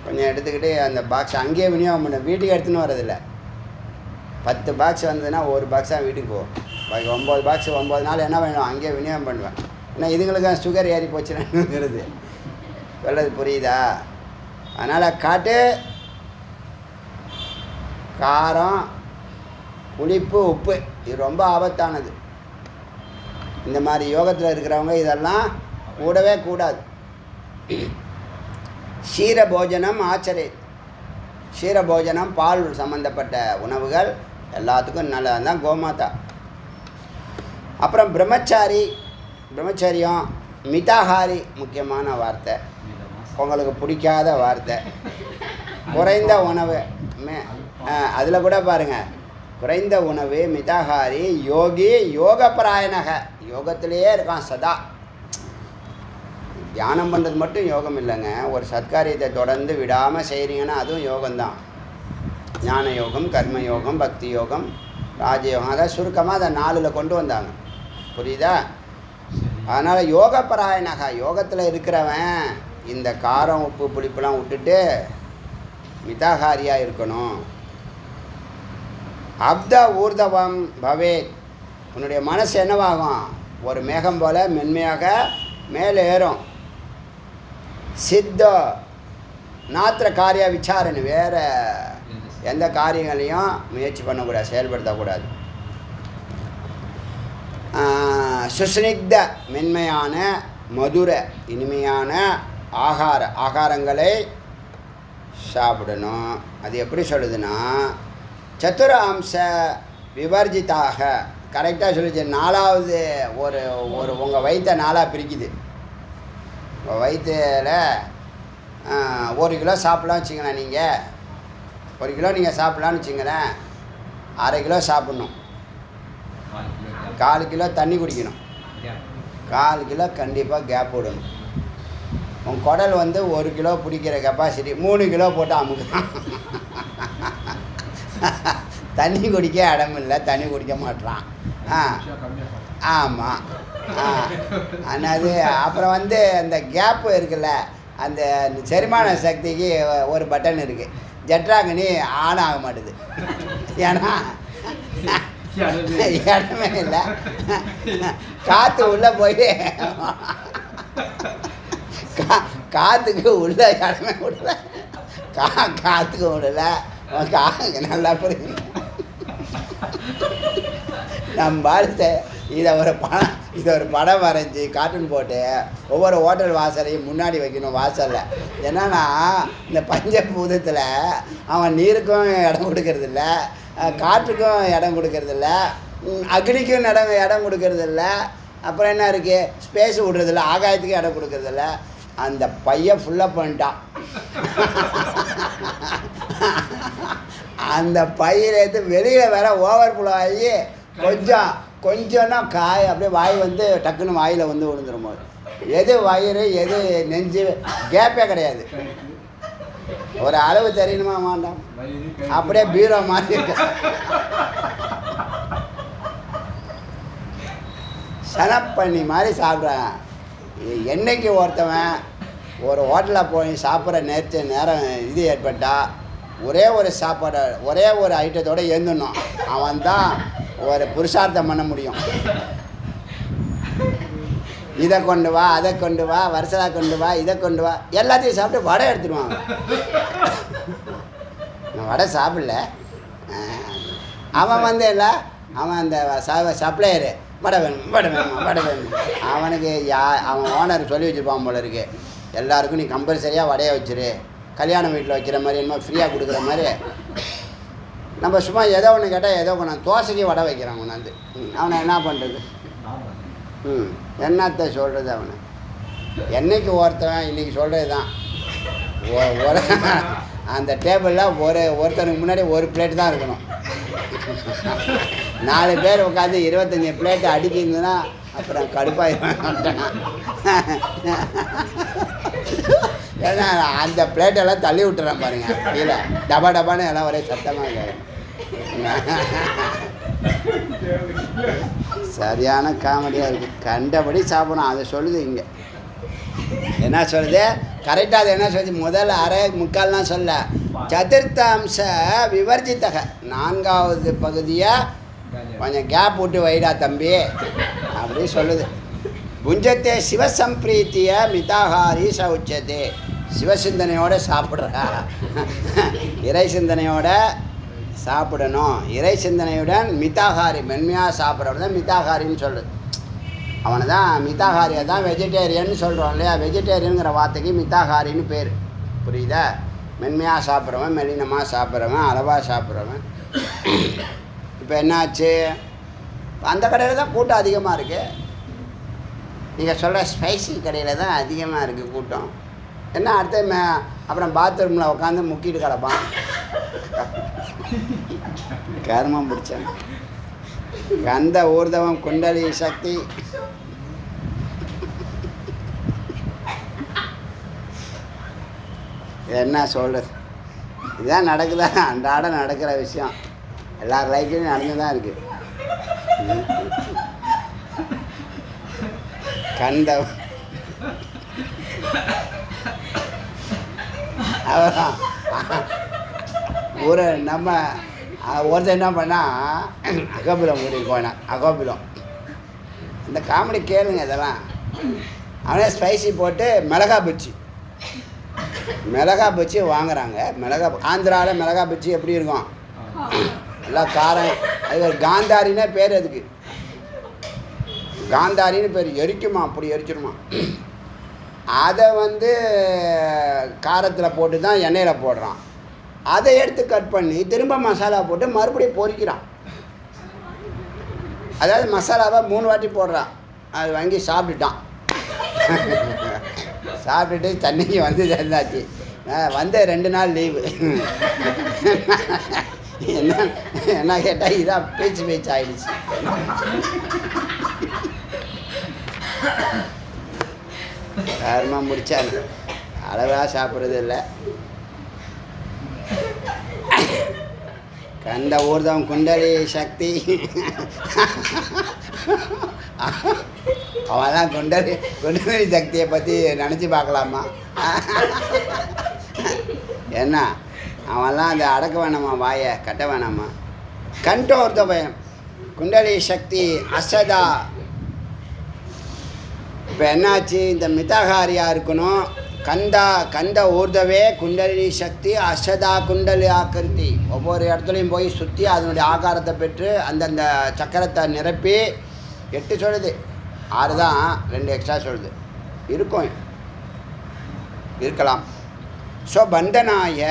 கொஞ்சம் எடுத்துக்கிட்டு அந்த பாக்ஸ் அங்கேயே விநியோகம் பண்ணேன். வீட்டுக்கு எடுத்துன்னு வரதில்லை. 10 பாக்ஸ் வந்ததுன்னா ஒரு பாக்ஸாக வீட்டுக்கு போகும். பாக்கி 9 பாக்ஸ் 9 நாள் என்ன வேணும் அங்கேயே விநியோகம் பண்ணுவேன். ஏன்னா இதுங்களுக்கு சுகர் ஏறி போச்சுன்னுங்கிறது சொல்கிறது புரியுதா? அதனால் காட்டு, காரம், புளிப்பு, உப்பு இது ரொம்ப ஆபத்தானது. இந்த மாதிரி யோகத்தில் இருக்கிறவங்க இதெல்லாம் கூடவே கூடாது. க்ஷீரபோஜனம் ஆச்சரே. க்ஷீரபோஜனம் பால் சம்மந்தப்பட்ட உணவுகள் எல்லாத்துக்கும் நல்லது தான் கோமாதா. அப்புறம் பிரம்மச்சரியம், மிதாஹாரி முக்கியமான வார்த்தை, உங்களுக்கு பிடிக்காத வார்த்தை. குறைந்த உணவு, அதில் கூட பாருங்கள், குறைந்த உணவு, மிதாஹாரி, யோகி, யோகப்பராயணக, யோகத்திலேயே இருக்கான் சதா. தியானம் பண்ணுறது மட்டும் யோகம் இல்லைங்க. ஒரு சத்காரியத்தை தொடர்ந்து விடாமல் செய்கிறீங்கன்னா அதுவும் யோகம்தான். ஞான யோகம், கர்ம யோகம், பக்தி யோகம், ராஜயோகம், அதை சுருக்கமாக அதை 4 கொண்டு வந்தாங்க. புரியுதா? அதனால் யோகப்பராயணக, யோகத்தில் இருக்கிறவன் இந்த காரம் உப்பு புளிப்புலாம் விட்டுட்டு மிதாகாரியாக இருக்கணும். அப்த ஊர்தவம் பவேத், உன்னுடைய மனசு என்னவாகும்? ஒரு மேகம் போல் மென்மையாக மேலே ஏறும். சித்த நாத்திர காரிய விசாரணை, வேறு எந்த காரியங்களையும் முயற்சி பண்ணக்கூடாது, செயல்படுத்தக்கூடாது. சுஸ்னிக்த மென்மையான மதுர இனிமையான ஆகாரங்களை சாப்பிடணும். அது எப்படி சொல்லுதுன்னா, சத்துர அம்ச விவர்ஜிதாக, கரெக்டாக சொல்லிச்சு. 4வது ஒரு உங்கள் வயிற்றை 4ஆக பிரிக்குது. உங்கள் வயிற்றில் 1 கிலோ சாப்பிட்லான்னு வச்சுங்களேன். நீங்கள் 1 கிலோ நீங்கள் சாப்பிட்லான்னு வச்சுங்களேன், 1/2 கிலோ சாப்பிட்ணும், 4 கிலோ தண்ணி குடிக்கணும், 4 கிலோ கண்டிப்பாக கேப் விடணும். உன் குடல் 1 கிலோ பிடிக்கிற கெப்பாசிட்டி 3 கிலோ போட்டு அமுக்கலாம். தண்ணி குடிக்க இடம் இல்லை, தண்ணி குடிக்க மாட்டான். ஆமாம். அது அப்புறம் அந்த கேப்பு இருக்குல்ல, அந்த செரிமான சக்திக்கு ஒரு பட்டன் இருக்குது. ஜெட்ராகனி ஆன் ஆக மாட்டுது. ஏன்னா இடமே இல்லை, காற்று உள்ளே போய் காற்றுக்கு உள்ள இடமே விடல, காற்றுக்கு விடல. நல்லா புரியுது. நம்ம இதை ஒரு படம் வரைஞ்சி கார்ட்டூன் போட்டு ஒவ்வொரு ஹோட்டல் வாசலையும் முன்னாடி வைக்கணும். வாசலில் என்னன்னா, இந்த பஞ்சபூதத்தில் அவன் நீருக்கும் இடம் கொடுக்கறதில்ல, காற்றுக்கும் இடம் கொடுக்கறதில்ல, அக்னிக்கும் இடம் கொடுக்கறதில்ல, அப்புறம் என்ன இருக்குது, ஸ்பேஸ் விடுறதில்ல, ஆகாயத்துக்கும் இடம் கொடுக்கறதில்ல. அந்த பையன் ஃபுல்லாக பண்ணிட்டான். அந்த பயிரெடுத்து வெளியில் வேற ஓவர் ஃப்ளோ ஆகி கொஞ்சம்னா காய் அப்படியே வாய் டக்குன்னு வாயில் விழுந்துரும் போது. எது வயிறு எது நெஞ்சு கேப்பே கிடையாது. ஒரு அளவு தெரியணுமா வேண்டாம், அப்படியே பீரோ மாதிரி சனப்பண்ணி மாதிரி சாப்பிட்றாங்க. என்னைக்கு ஒருத்தவன் ஒரு ஹோட்டலில் போய் சாப்பிட்ற நேரம் இது ஏற்பட்டால் ஒரே ஒரு சாப்பாடை ஒரே ஒரு ஐட்டத்தோடு எழுந்துடணும். அவன் தான் ஒரு புருஷார்த்தம் பண்ண முடியும். இதை கொண்டு வா, அதை கொண்டு வா, வருஷலா கொண்டு வா, இதை கொண்டு வா, எல்லாத்தையும் சாப்பிட்டு வடை எடுத்துடுவாங்க. நான் வடை சாப்பிடல. அவன் வந்து இல்லை, அவன் அந்த சப்ளையரு வடை வேணும் வடை வேணும் வடை வேணும். அவனுக்கு அவன் ஓனர் சொல்லி வச்சுருப்பான் போல இருக்கு, எல்லாருக்கும் நீ கம்பல்சரியாக வடையை வச்சிரு, கல்யாண வீட்டில் வைக்கிற மாதிரி என்னமோ ஃப்ரீயாக கொடுக்குற மாதிரி. நம்ம சும்மா ஏதோ ஒன்று கேட்டால் ஏதோ கொண்டாந்து தோசைக்கு வடை வைக்கிறான் கொண்டாந்து. அவனை என்ன பண்ணுறது? என்னத்தை சொல்கிறது? அவனை என்னைக்கு ஒருத்தவன் இன்றைக்கி சொல்கிறது தான். ஒரு அந்த டேபிளில் ஒருத்தனுக்கு முன்னாடி ஒரு பிளேட்டு தான் இருக்கணும். 4 பேர் உட்காந்து 25 பிளேட்டு அடிக்கிங்கன்னா அப்புறம் கடுப்பாயிருவான். ஏன்னா அந்த பிளேட்டெல்லாம் தள்ளி விட்டுறான் பாருங்க கீழே, டபா டபான்னு எல்லாம் ஒரே சத்தமாக இல்லை. சரியான காமெடியாக இருக்குது. கண்டபடி சாப்பிடணும் அதை சொல்லுது இங்கே. என்ன சொல்லுது கரெக்டாக? அது என்ன சொல்லுது? முதல் அரை முக்கால்லாம் சொல்ல, சதுர்த்தாம்ச விவர்ஜித்தக, 4வது பகுதியை கொஞ்சம் கேப் விட்டு வைடா தம்பி அப்படி சொல்லுது. புஞ்சத்தே சிவசம்பிரீத்திய மிதாகாரி சௌச்சதே, சிவசிந்தனையோடு சாப்பிட்றா, இறை சிந்தனையோட சாப்பிடணும். இறை சிந்தனையுடன் மிதாகாரி மென்மையாக சாப்பிட்றவன் தான் மிதாகாரின்னு சொல்லுது. அவனை தான் மிதாகாரியை தான் வெஜிடேரியன் சொல்கிறோம் இல்லையா? வெஜிடேரியனுங்கிற வார்த்தைக்கு மிதாகாரின்னு பேர். புரியுதா? மென்மையாக சாப்பிட்றவன், மெல்லினமாக சாப்பிட்றவன், அளவாக சாப்பிட்றவன். இப்போ என்னாச்சு? அந்த கடையில் தான் கூட்டம் அதிகமாக இருக்குது. நீங்கள் சொல்கிற ஸ்பைசி கடையில் தான் அதிகமாக இருக்குது கூட்டம். என்ன அடுத்த அப்புறம் பாத்ரூமில் உட்காந்து முக்கிட்டு கிடப்பான். கர்மம் பிடிச்சான். கந்த ஊர்தவம் குண்டலி சக்தி. என்ன சொல்கிறது? இதுதான் நடக்குதா? அன்றாட நடக்கிற விஷயம் எல்லார் லைஃப்லையும் நடந்து தான் இருக்குது. கந்தம் அதான் ஒரு நம்ம ஒருத்தர் என்ன பண்ணால் அகோபிலம் கூட்டிகிட்டு போனான். அகோபிலம் இந்த காமெடி கேளுங்க இதெல்லாம். அவனே ஸ்பைசி போட்டு மிளகா பஜ்ஜி வாங்குறாங்க. ஆந்திராவில் மிளகா பஜ்ஜி எப்படி இருக்கும்? எல்லாம் காரம். அது ஒரு காந்தாரின்னே பேர். அதுக்கு காந்தாரின்னு பேர். எரிக்குமா, அப்படி எரிச்சிருமா. அதை வந்து காரத்தில் போட்டு தான் எண்ணெயில் போடுறான். அதை எடுத்து கட் பண்ணி திரும்ப மசாலா போட்டு மறுபடியும் பொரிக்கிறான். அதாவது மசாலாவை 3 வாட்டி போடுறான். அது வாங்கி சாப்பிட்டுட்டான். சாப்பிட்டுட்டு தண்ணிக்கு வந்து சேர்ந்தாச்சு. வந்து 2 நாள் லீவு. என்ன கேட்டால் இதான் பேச்சு ஆயிடுச்சு. கர்மம் முடிச்சாரு. அளவாக சாப்பிட்றது இல்லை. கந்த ஊர்தம் குண்டலி சக்தி. அவன்லாம் குண்டலி சக்தியை பற்றி நினச்சி பார்க்கலாமா? என்ன அவன்லாம் அந்த அடக்க வேணாமா, வாயை கட்ட வேணாமா? கண்டோர்த பயம் குண்டலி சக்தி அசதா. இப்போ என்னாச்சு? இந்த மிதகாரியாக இருக்கணும். கந்த ஊர்தவே குண்டலி சக்தி அசதா குண்டலி ஆக்கிருத்தி. ஒவ்வொரு இடத்துலையும் போய் சுற்றி அதனுடைய ஆகாரத்தை பெற்று அந்தந்த சக்கரத்தை நிரப்பி 8 சொல்லுது. 6 தான், 2 எக்ஸ்ட்ரா சொல்லுது. இருக்கலாம். ஸோ பந்தனாய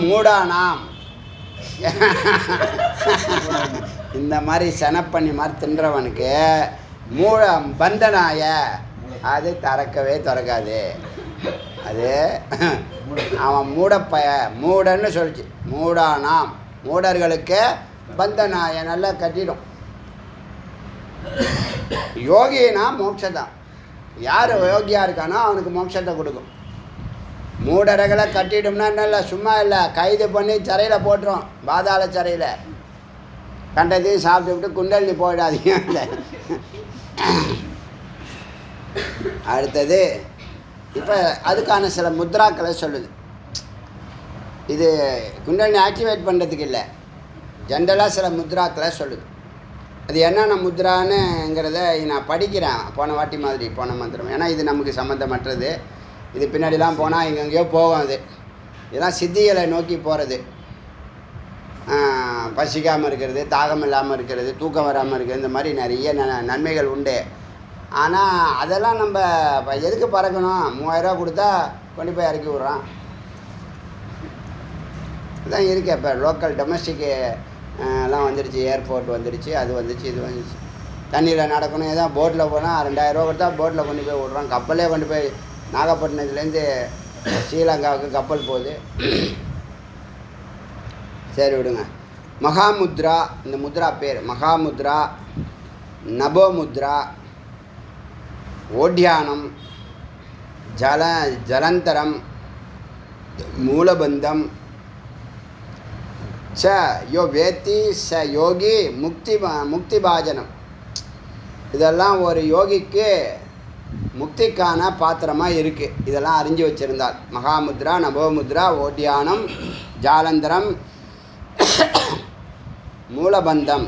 மூடானாம். இந்த மாதிரி செனப்பண்ணி மாதிரி தின்றவனுக்கு பந்தனாய அது திறக்காது. அது அவன் மூடன்னு சொல்லிச்சு. மூடானாம், மூடர்களுக்கு பந்தனாய நல்லா கட்டிடும். யோகினா மோட்சதான். யார் யோகியாக இருக்கானோ அவனுக்கு மோட்சத்தை கொடுக்கும். மூடர்களை கட்டிட்டோம்னா நல்ல சும்மா இல்லை, கைது பண்ணி சிறையில் போட்டுரும். பாதாள சிறையில் கண்டதையும் சாப்பிட்டு குண்டலி போயிடாதீங்க. அடுத்தது இப்போ அதுக்கான சில முத்ராக்களை சொல்லுது. இது குண்டலினி ஆக்டிவேட் பண்ணுறதுக்கு இல்லை, ஜென்ரலாக சில முத்ராக்களை சொல்லுது. அது என்னென்ன முத்ரானுங்கிறத நான் படிக்கிறேன் போன வாட்டி மாதிரி, போன மந்திரம். ஏன்னா இது நமக்கு சம்மந்தமற்றது. இது பின்னாடிலாம் போனால் எங்கெங்கேயோ போகும். அது இதெல்லாம் சித்திகளை நோக்கி போகிறது. பசிக்காமல் இருக்கிறது, தாகம் இல்லாமல் இருக்கிறது, தூக்கம் வராமல் இருக்கிறது, இந்த மாதிரி நிறைய நன்மைகள் உண்டு. ஆனால் அதெல்லாம் நம்ம எதுக்கு பறக்கணும்? 3000 கொடுத்தா கொண்டு போய் இறக்கி விட்றான். இதுதான் இருக்குது. இப்போ லோக்கல் டொமஸ்டிக்கு எல்லாம் வந்துடுச்சு, ஏர்போர்ட் வந்துடுச்சு, அது வந்துச்சு, இது வந்துச்சு. தண்ணியில் நடக்கணும், ஏதாவது போட்டில் போனால் 2000 கொடுத்தா போட்டில் கொண்டு போய் விட்றான். கப்பலே கொண்டு போய் நாகப்பட்டினத்துலேருந்து ஸ்ரீலங்காவுக்கு கப்பல் போகுது. சரி விடுங்க. மகாமுத்ரா, இந்த முத்ரா பேர் மகாமுத்ரா, நபோமுத்ரா, ஓட்யானம், ஜலந்தரம், மூலபந்தம் ச யோ வேத்தி ச யோகி முக்திபாஜனம். இதெல்லாம் ஒரு யோகிக்கு முக்திக்கான பாத்திரமாக இருக்குது. இதெல்லாம் அறிஞ்சு வச்சுருந்தால் மகாமுத்ரா, நபோமுத்ரா, ஓட்யானம், ஜாலந்தரம், மூலபந்தம்,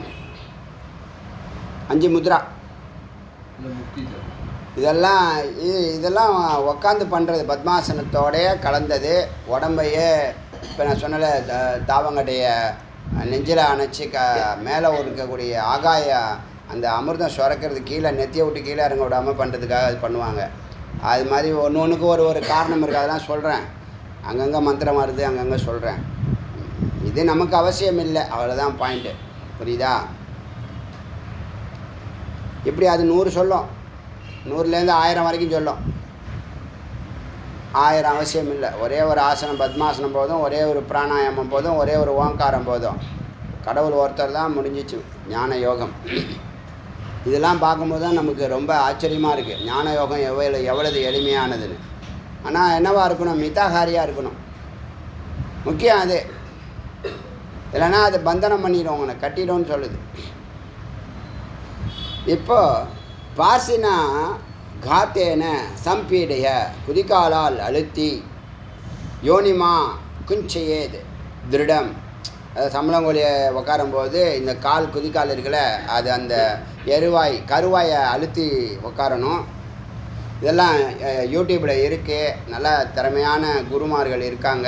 5 முத்ரா. இதெல்லாம் உக்காந்து பண்ணுறது, பத்மாசனத்தோடைய கலந்தது. உடம்பையே இப்போ நான் சொன்னல தாவங்கடைய நெஞ்சில் அணைச்சி மேலே இருக்கக்கூடிய ஆகாய அந்த அமிர்தம் சுரக்கிறது கீழே நெத்தியை விட்டு கீழே இறங்க விடாமல் பண்ணுறதுக்காக அது பண்ணுவாங்க. அது மாதிரி ஒன்றுக்கு ஒரு காரணம் இருக்குது. அதெல்லாம் சொல்கிறேன், அங்கங்கே மந்திரம் வருது, அங்கங்கே சொல்கிறேன். இது நமக்கு அவசியம் இல்லை, அவ்வளோதான் பாயிண்ட்டு. புரியுதா? இப்படி அது 100 சொல்லும், 100லேருந்து 1000 வரைக்கும் சொல்லும். 1000 அவசியம் இல்லை. ஒரே ஒரு ஆசனம் பத்மாசனம் போதும், ஒரே ஒரு பிராணாயாமம் போதும், ஒரே ஒரு ஓங்காரம் போதும். கடவுள் ஒருத்தர் தான், முடிஞ்சிச்சு ஞான யோகம். இதெல்லாம் பார்க்கும்போது தான் நமக்கு ரொம்ப ஆச்சரியமாக இருக்குது. ஞான யோகம் எவ்வளவு எளிமையானதுன்னு. ஆனால் என்னவாக இருக்கணும்? மிதாகாரியாக இருக்கணும். முக்கியம் அது. இல்லைன்னா அது பந்தனம் பண்ணிடும், உங்களை கட்டிடும்னு சொல்லுது. இப்போ பாசினா காத்தேன சம்பீடைய, குதிகாலால் அழுத்தி, யோனிமா குஞ்சையேது திருடம். அது சம்பளங்கொழிய உட்காரும்போது இந்த கால் குதிக்கால் இருக்குல்ல, அது அந்த கருவாயை அழுத்தி உட்காரணும். இதெல்லாம் யூடியூப்பில் இருக்குது. நல்ல திறமையான குருமார்கள் இருக்காங்க,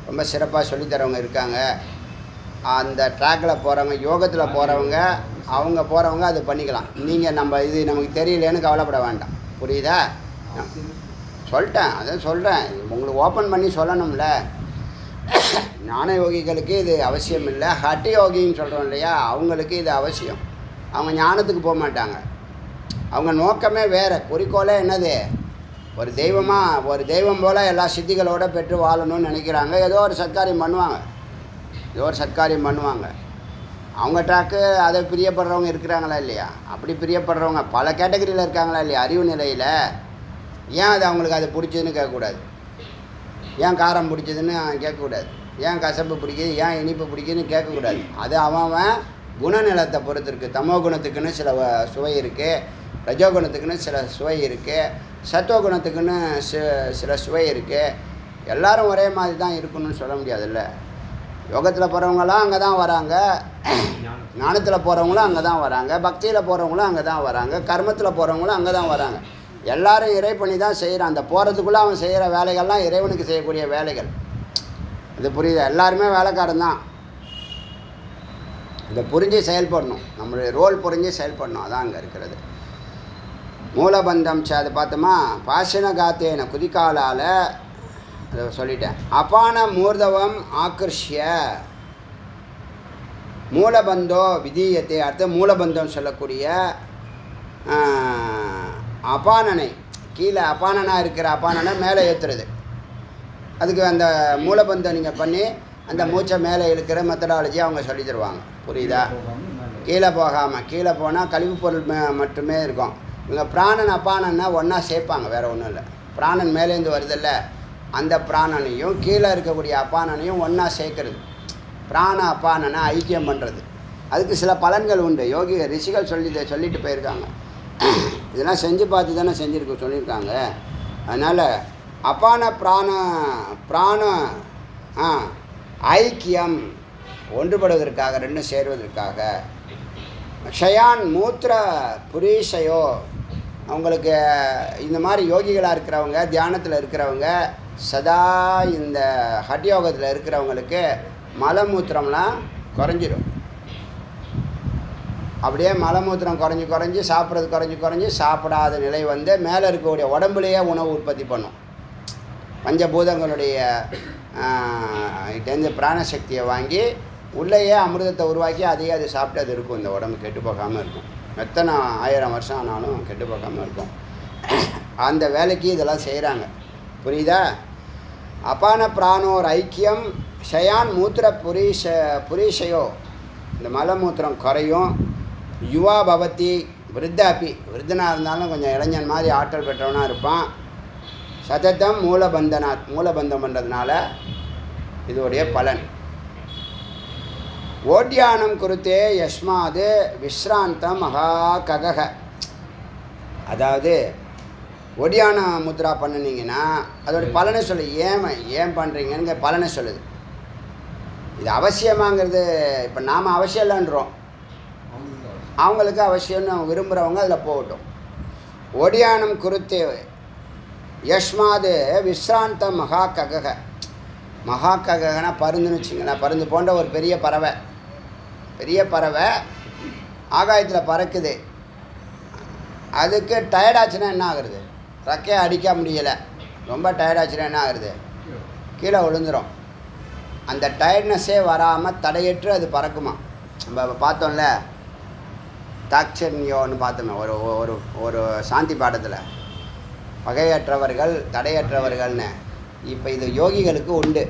ரொம்ப சிறப்பாக சொல்லித்தரவங்க இருக்காங்க. அந்த ட்ராக்கில் போகிறவங்க, யோகத்தில் போகிறவங்க, அவங்க போகிறவங்க அது பண்ணிக்கலாம். நீங்கள் நம்ம இது நமக்கு தெரியலேன்னு கவலைப்பட வேண்டாம். புரியுதா? சொல்லிட்டேன், அதான் சொல்கிறேன். உங்களுக்கு ஓப்பன் பண்ணி சொல்லணும்ல. ஞான யோகிகளுக்கு இது அவசியம் இல்லை. ஹட்டி யோகின்னு சொல்கிறோம் இல்லையா, அவங்களுக்கு இது அவசியம். அவங்க ஞானத்துக்கு போக மாட்டாங்க. அவங்க நோக்கமே வேறு. குறிக்கோளே என்னது? ஒரு தெய்வம் போல் எல்லா சித்திகளோடு பெற்று வாழணும்னு நினைக்கிறாங்க. ஏதோ ஒரு சத்காரியம் பண்ணுவாங்க. அவங்க ட்ராக்கு அதை பிரியப்படுறவங்க இருக்கிறாங்களா இல்லையா? அப்படி பிரியப்படுறவங்க பல கேட்டகரியில் இருக்காங்களா இல்லையா? அறிவு நிலையில். ஏன் அது அவங்களுக்கு அது பிடிச்சதுன்னு கேட்கக்கூடாது. ஏன் காரம் பிடிச்சதுன்னு கேட்கக்கூடாது. ஏன் கசப்பு பிடிக்குது, ஏன் இனிப்பு பிடிக்குதுன்னு கேட்கக்கூடாது. அது அவன் குணநிலத்தை பொறுத்து இருக்குது. தமோ குணத்துக்குன்னு சில சுவை இருக்குது, ரஜோ குணத்துக்குன்னு சில சுவை இருக்குது, சத்துவ குணத்துக்குன்னு சில சுவை இருக்குது. எல்லோரும் ஒரே மாதிரி தான் இருக்கணும்னு சொல்ல முடியாதுல்ல. யோகத்தில் போகிறவங்களாம் அங்கே தான் வராங்க, ஞானத்தில் போகிறவங்களும் அங்கே தான் வராங்க, பக்தியில் போகிறவங்களும் அங்கே தான் வராங்க, கர்மத்தில் போகிறவங்களும் அங்கே தான் வராங்க. எல்லாரும் இறை பண்ணி தான் செய்கிறான். அந்த போகிறதுக்குள்ளே அவன் செய்கிற வேலைகள்லாம் இறைவனுக்கு செய்யக்கூடிய வேலைகள். இது புரியுது? எல்லாருமே வேலைக்காரன் தான். இதை புரிஞ்சு செயல்படணும், நம்மளுடைய ரோல் புரிஞ்சு செயல்படணும். அதான் அங்கே இருக்கிறது. மூலபந்தம் அது பார்த்தோமா? பாஷண காத்தேன, குதிக்காலால் அதை சொல்லிட்டேன். அபான மூர்தவம் ஆக்கர்ஷிய, மூலபந்தோ விதீயத்தை. அடுத்த மூலபந்தம் சொல்லக்கூடிய அபானனை, கீழே அபானனாக இருக்கிற அபானனை மேலே ஏற்றுறது. அதுக்கு அந்த மூலபந்தம் நீங்கள் பண்ணி அந்த மூச்சை மேலே இழுக்கிற மெத்தடாலஜி அவங்க சொல்லி தருவாங்க. புரியுதா? கீழே போகாமல், கீழே போனால் கழிவு பொருள் மட்டுமே இருக்கும். இவங்க பிராணன் அபானனை ஒன்றா சேர்ப்பாங்க, வேறு ஒன்றும் இல்லை. பிராணன் மேலேருந்து வருதில்ல, அந்த பிராணனையும் கீழே இருக்கக்கூடிய அப்பானனையும் ஒன்றா சேர்க்கறது. பிராண அப்பானனை ஐக்கியம் பண்ணுறது. அதுக்கு சில பலன்கள் உண்டு. யோகி ரிஷிகள் சொல்லிட்டு போயிருக்காங்க. இதெல்லாம் செஞ்சு பார்த்து தானே சொல்லியிருக்காங்க. அதனால் அப்பான பிராண ஐக்கியம், ஒன்றுபடுவதற்காக, ரெண்டும் சேருவதற்காக. ஷயான் மூத்திர புரீஷயோ, அவங்களுக்கு இந்த மாதிரி யோகிகளாக இருக்கிறவங்க, தியானத்தில் இருக்கிறவங்க, சதா இந்த ஹட் யோகத்தில் இருக்கிறவங்களுக்கு மலமூத்திரம்லாம் குறைஞ்சிடும். அப்படியே மலமூத்திரம் குறைஞ்சி சாப்பிட்றது குறைஞ்சி சாப்பிடாத நிலை வந்து மேலே இருக்கக்கூடிய உடம்புலையே உணவு உற்பத்தி பண்ணும். பஞ்சபூதங்களுடைய இட்டேருந்து பிராணசக்தியை வாங்கி உள்ளேயே அமிர்தத்தை உருவாக்கி அதையே அது சாப்பிட்டு அது இருக்கும். இந்த உடம்பு கெட்டு போகாமல் இருக்கும். எத்தனை 1000 வருஷம் ஆனாலும் கெட்டு போகாமல் இருக்கும். அந்த வேலைக்கு இதெல்லாம் செய்கிறாங்க. புரியுதா? அபான பிராணோர் ஐக்கியம் ஷயான் மூத்திர புரீஷயோ, இந்த மலமூத்திரம் குறையும். யுவா பவதி விருத்தாப்பி, விருத்தனாக இருந்தாலும் கொஞ்சம் இளைஞன் மாதிரி ஆற்றல் பெற்றவனாக இருப்பான். சதத்தம் மூலபந்தம் பண்ணுறதுனால இதோடைய பலன். ஓட்யானம் குருத்தே யஸ்மாது விஸ்ராந்தம் மகா ககக. அதாவது ஒடியான முத்ரா பண்ணினீங்கன்னா அதோடைய பலனை சொல்லு. ஏன் பண்ணுறீங்கன்னு பலனை சொல்லுது. இது அவசியமாங்கிறது இப்போ நாம் அவசியம் இல்லைன்றோம், அவங்களுக்கு அவசியம்னு விரும்புகிறவங்க அதில் போகட்டும். ஒடியானம் குருத்தே யஸ்மாது விஸ்ராந்தம் மகா ககக. மகா ககனா பருந்துன்னு வச்சுங்களேன். பருந்து போன்ற ஒரு பெரிய பறவை ஆகாயத்தில் பறக்குது. அதுக்கு டயர்டாச்சுன்னா என்ன ஆகுறது? ரெக்கையை அடிக்க முடியலை, ரொம்ப டயர்டாச்சுன்னா என்ன ஆகுறது? கீழே விழுந்துடும். அந்த டயர்ட்னஸ்ஸே வராமல் தடையற்று அது பறக்குமா. நம்ம பார்த்தோம்ல தாக்ஷன்யோன்னு பார்த்தோமே ஒரு ஒரு ஒரு சாந்தி பாடத்தில், பகையற்றவர்கள் தடையற்றவர்கள்னு. இப்போ இது யோகிகளுக்கு உண்டு.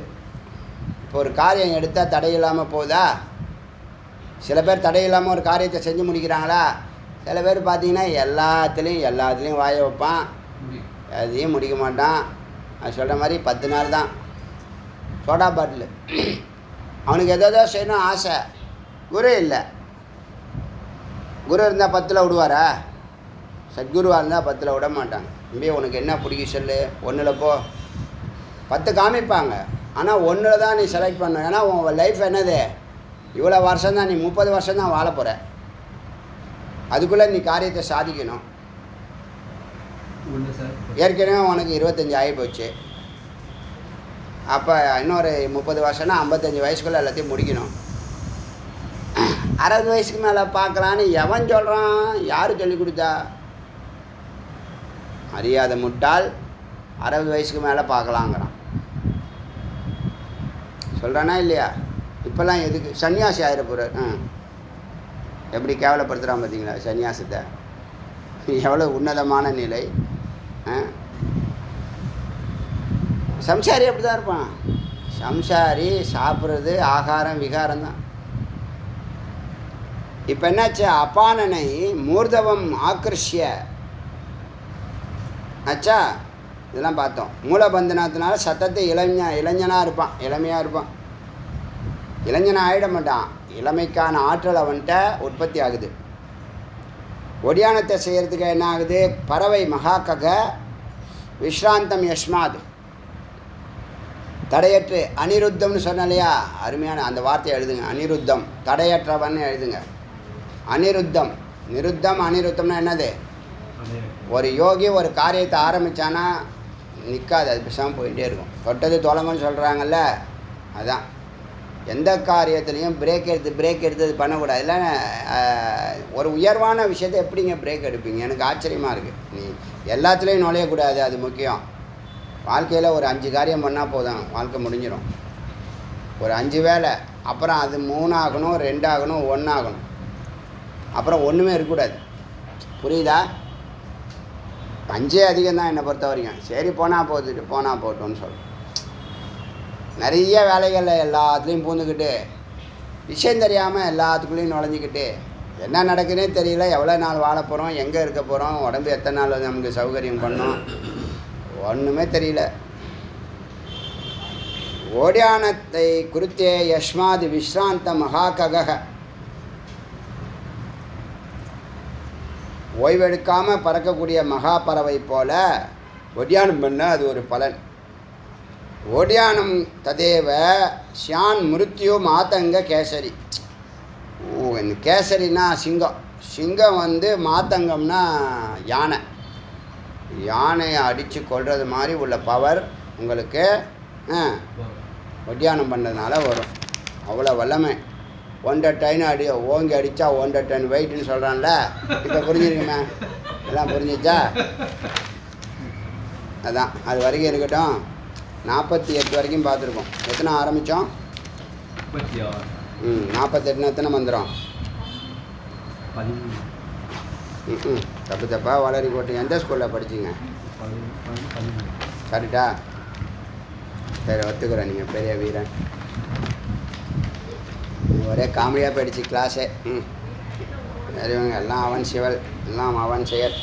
இப்போ ஒரு காரியம் எடுத்தால் தடையில்லாமல் போகுதா? சில பேர் தடையில்லாமல் ஒரு காரியத்தை செஞ்சு முடிக்கிறாங்களா? சில பேர் பார்த்தீங்கன்னா எல்லாத்துலேயும் வாய வைப்பான், எதையும் முடிக்க மாட்டான். அது சொல்கிற மாதிரி 10 நாள் தான் சோடா பாட்டில். அவனுக்கு எதோ செய்யணும் ஆசை. குரு இல்லை. குரு இருந்தால் 10ல் விடுவாரா? சத்குருவாக இருந்தால் 10ல் விட மாட்டாங்க. தம்பி உனக்கு என்ன பிடிக்கும் சொல்லு, 1ல் போ. 10 காமிப்பாங்க, ஆனால் 1ல் தான் நீ செலக்ட் பண்ண. ஏன்னா உன் லைஃப் என்னது? இவ்வளோ வருஷம் தான், நீ 30 வருஷம் தான் வாழ போகிற. அதுக்குள்ளே நீ காரியத்தை சாதிக்கணும். ஏற்கனவே உனக்கு 25 ஆகி போச்சு. அப்போ இன்னொரு 30 வருஷம்னா 55 வயசுக்குள்ளே எல்லாத்தையும் முடிக்கணும். 60 வயசுக்கு மேலே பார்க்கலான்னு எவன் சொல்கிறான்? யார் சொல்லி கொடுத்தா? அறியாத முட்டாள் 60 வயசுக்கு மேலே பார்க்கலாங்கிறான். சொல்கிறானா இல்லையா? இப்போல்லாம் எதுக்கு சன்னியாசி ஆகிட போகிறார்? எப்படி கேவலப்படுத்துகிறான் பார்த்தீங்களா சன்னியாசத்தை? எவ்வளோ உன்னதமான நிலை. சம்சாரி அப்படி தான் இருப்பான். சம்சாரி சாப்பிட்றது ஆகாரம் விகாரம் தான். இப்போ என்னாச்சு? அபானனை மூர்தவம் ஆக்கர்ஷிய ஆச்சா. இதெல்லாம் பார்த்தோம். மூலபந்தனத்தினால சத்தத்தை இளைஞனாக இருப்பான், இளமையாக இருப்பான். இளைஞனாக ஆகிட மாட்டான். இளமைக்கான ஆற்றல் அவன்கிட்ட உற்பத்தி ஆகுது. ஒடியானத்தை செய்கிறதுக்கு என்ன ஆகுது? பறவை மகாகக விஸ்ராந்தம் யஸ்மாத் தடையற்று. அனிருத்தம்னு சொன்ன இல்லையா? அருமையான அந்த வார்த்தையை எழுதுங்க. அனிருத்தம் தடையற்றவன் எழுதுங்க. அனிருத்தம் நிருத்தம் அனிருத்தம்னா என்னது? ஒரு யோகி ஒரு காரியத்தை ஆரம்பித்தானா நிற்காது, அது பேசாமல் போயிட்டே இருக்கும். தொட்டது தொலைங்கன்னு சொல்கிறாங்கல்ல, அதுதான். எந்த காரியத்துலேயும் பிரேக் எடுத்து அது பண்ணக்கூடாது. இல்லை ஒரு உயர்வான விஷயத்தை எப்படிங்க பிரேக் எடுப்பீங்க? எனக்கு ஆச்சரியமாக இருக்குது. நீ எல்லாத்துலேயும் நுழையக்கூடாது, அது முக்கியம். வாழ்க்கையில் ஒரு 5 காரியம் பண்ணால் போதும், வாழ்க்கை முடிஞ்சிடும். ஒரு 5 வேலை, அப்புறம் அது 3 ஆகணும், 2 ஆகணும், 1 ஆகணும், அப்புறம் ஒன்றுமே இருக்கக்கூடாது. புரியுதா? 5 அதிகம் தான் என்னை பொறுத்த வரைக்கும். சரி போனால் போட்டோன்னு சொல்கிறேன். நிறைய வேலைகளில் எல்லாத்துலேயும் பூந்துக்கிட்டு விஷயம் தெரியாமல் எல்லாத்துக்குள்ளேயும் நுழைஞ்சிக்கிட்டு என்ன நடக்குதுன்னே தெரியல. எவ்வளோ நாள் வாழ போகிறோம், எங்கே இருக்க போகிறோம், உடம்பு எத்தனை நாள் நமக்கு சௌகரியம் பண்ணோம், ஒன்றுமே தெரியல. ஓடியானத்தை குறித்தே யஸ்மாது விஸ்ராந்த மகாகக. ஓய்வெடுக்காமல் பறக்கக்கூடிய மகா பறவை போல ஒடியானம் பண்ண அது ஒரு பலன். ஓடியானம் ததேவ ஷியான் மிருத்யு மாத்தங்க கேசரி. இந்த கேசரினா சிங்கம். சிங்கம் வந்து மாத்தங்கம்னா யானை. யானையை அடித்து கொள்வது மாதிரி உள்ள பவர் உங்களுக்கு ஒடியானம் பண்ணுறதுனால வரும். அவ்வளோ வல்லமை. 1.5 டன் அடி ஓங்கி அடித்தா 1.5 டன் வெயிட்டுன்னு சொல்கிறான்ல. இப்போ புரிஞ்சுருக்குமே, எல்லாம் புரிஞ்சிச்சா? அதான் அது வரைக்கும் இருக்கட்டும். 48 வரைக்கும் பார்த்துருக்கோம். எத்தனை ஆரம்பித்தோம்? 48 எத்தனை மந்திரம்? தப்பு தப்பாக வளரி போட்டு எந்த ஸ்கூலில் படிச்சிங்க? கரெக்டா? சரி, ஒத்துக்கிறேன். நீங்கள் பெரிய வீரன். ஒரே காமெடியாக போயிடுச்சு கிளாஸே. பெரியவங்க எல்லாம் அவன் சிவல், எல்லாம் அவன் செயல்.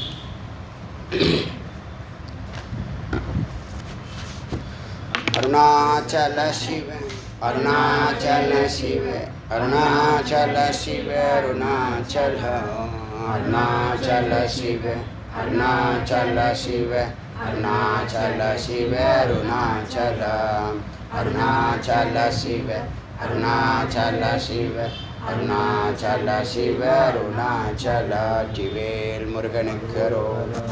அருணாச்சல சிவ அருணாச்சல சிவ அருணாச்சல சிவ அருணாச்சல அருணாச்சல சிவ அருணாச்சல சிவ அருணாச்சல சிவ அருணாச்சல அருணாச்சல சிவ அருணாச்சல சிவ அருணாச்சல சிவ அருணாச்சல. ஜிவேல் முருகனுக்கு ரோகம்.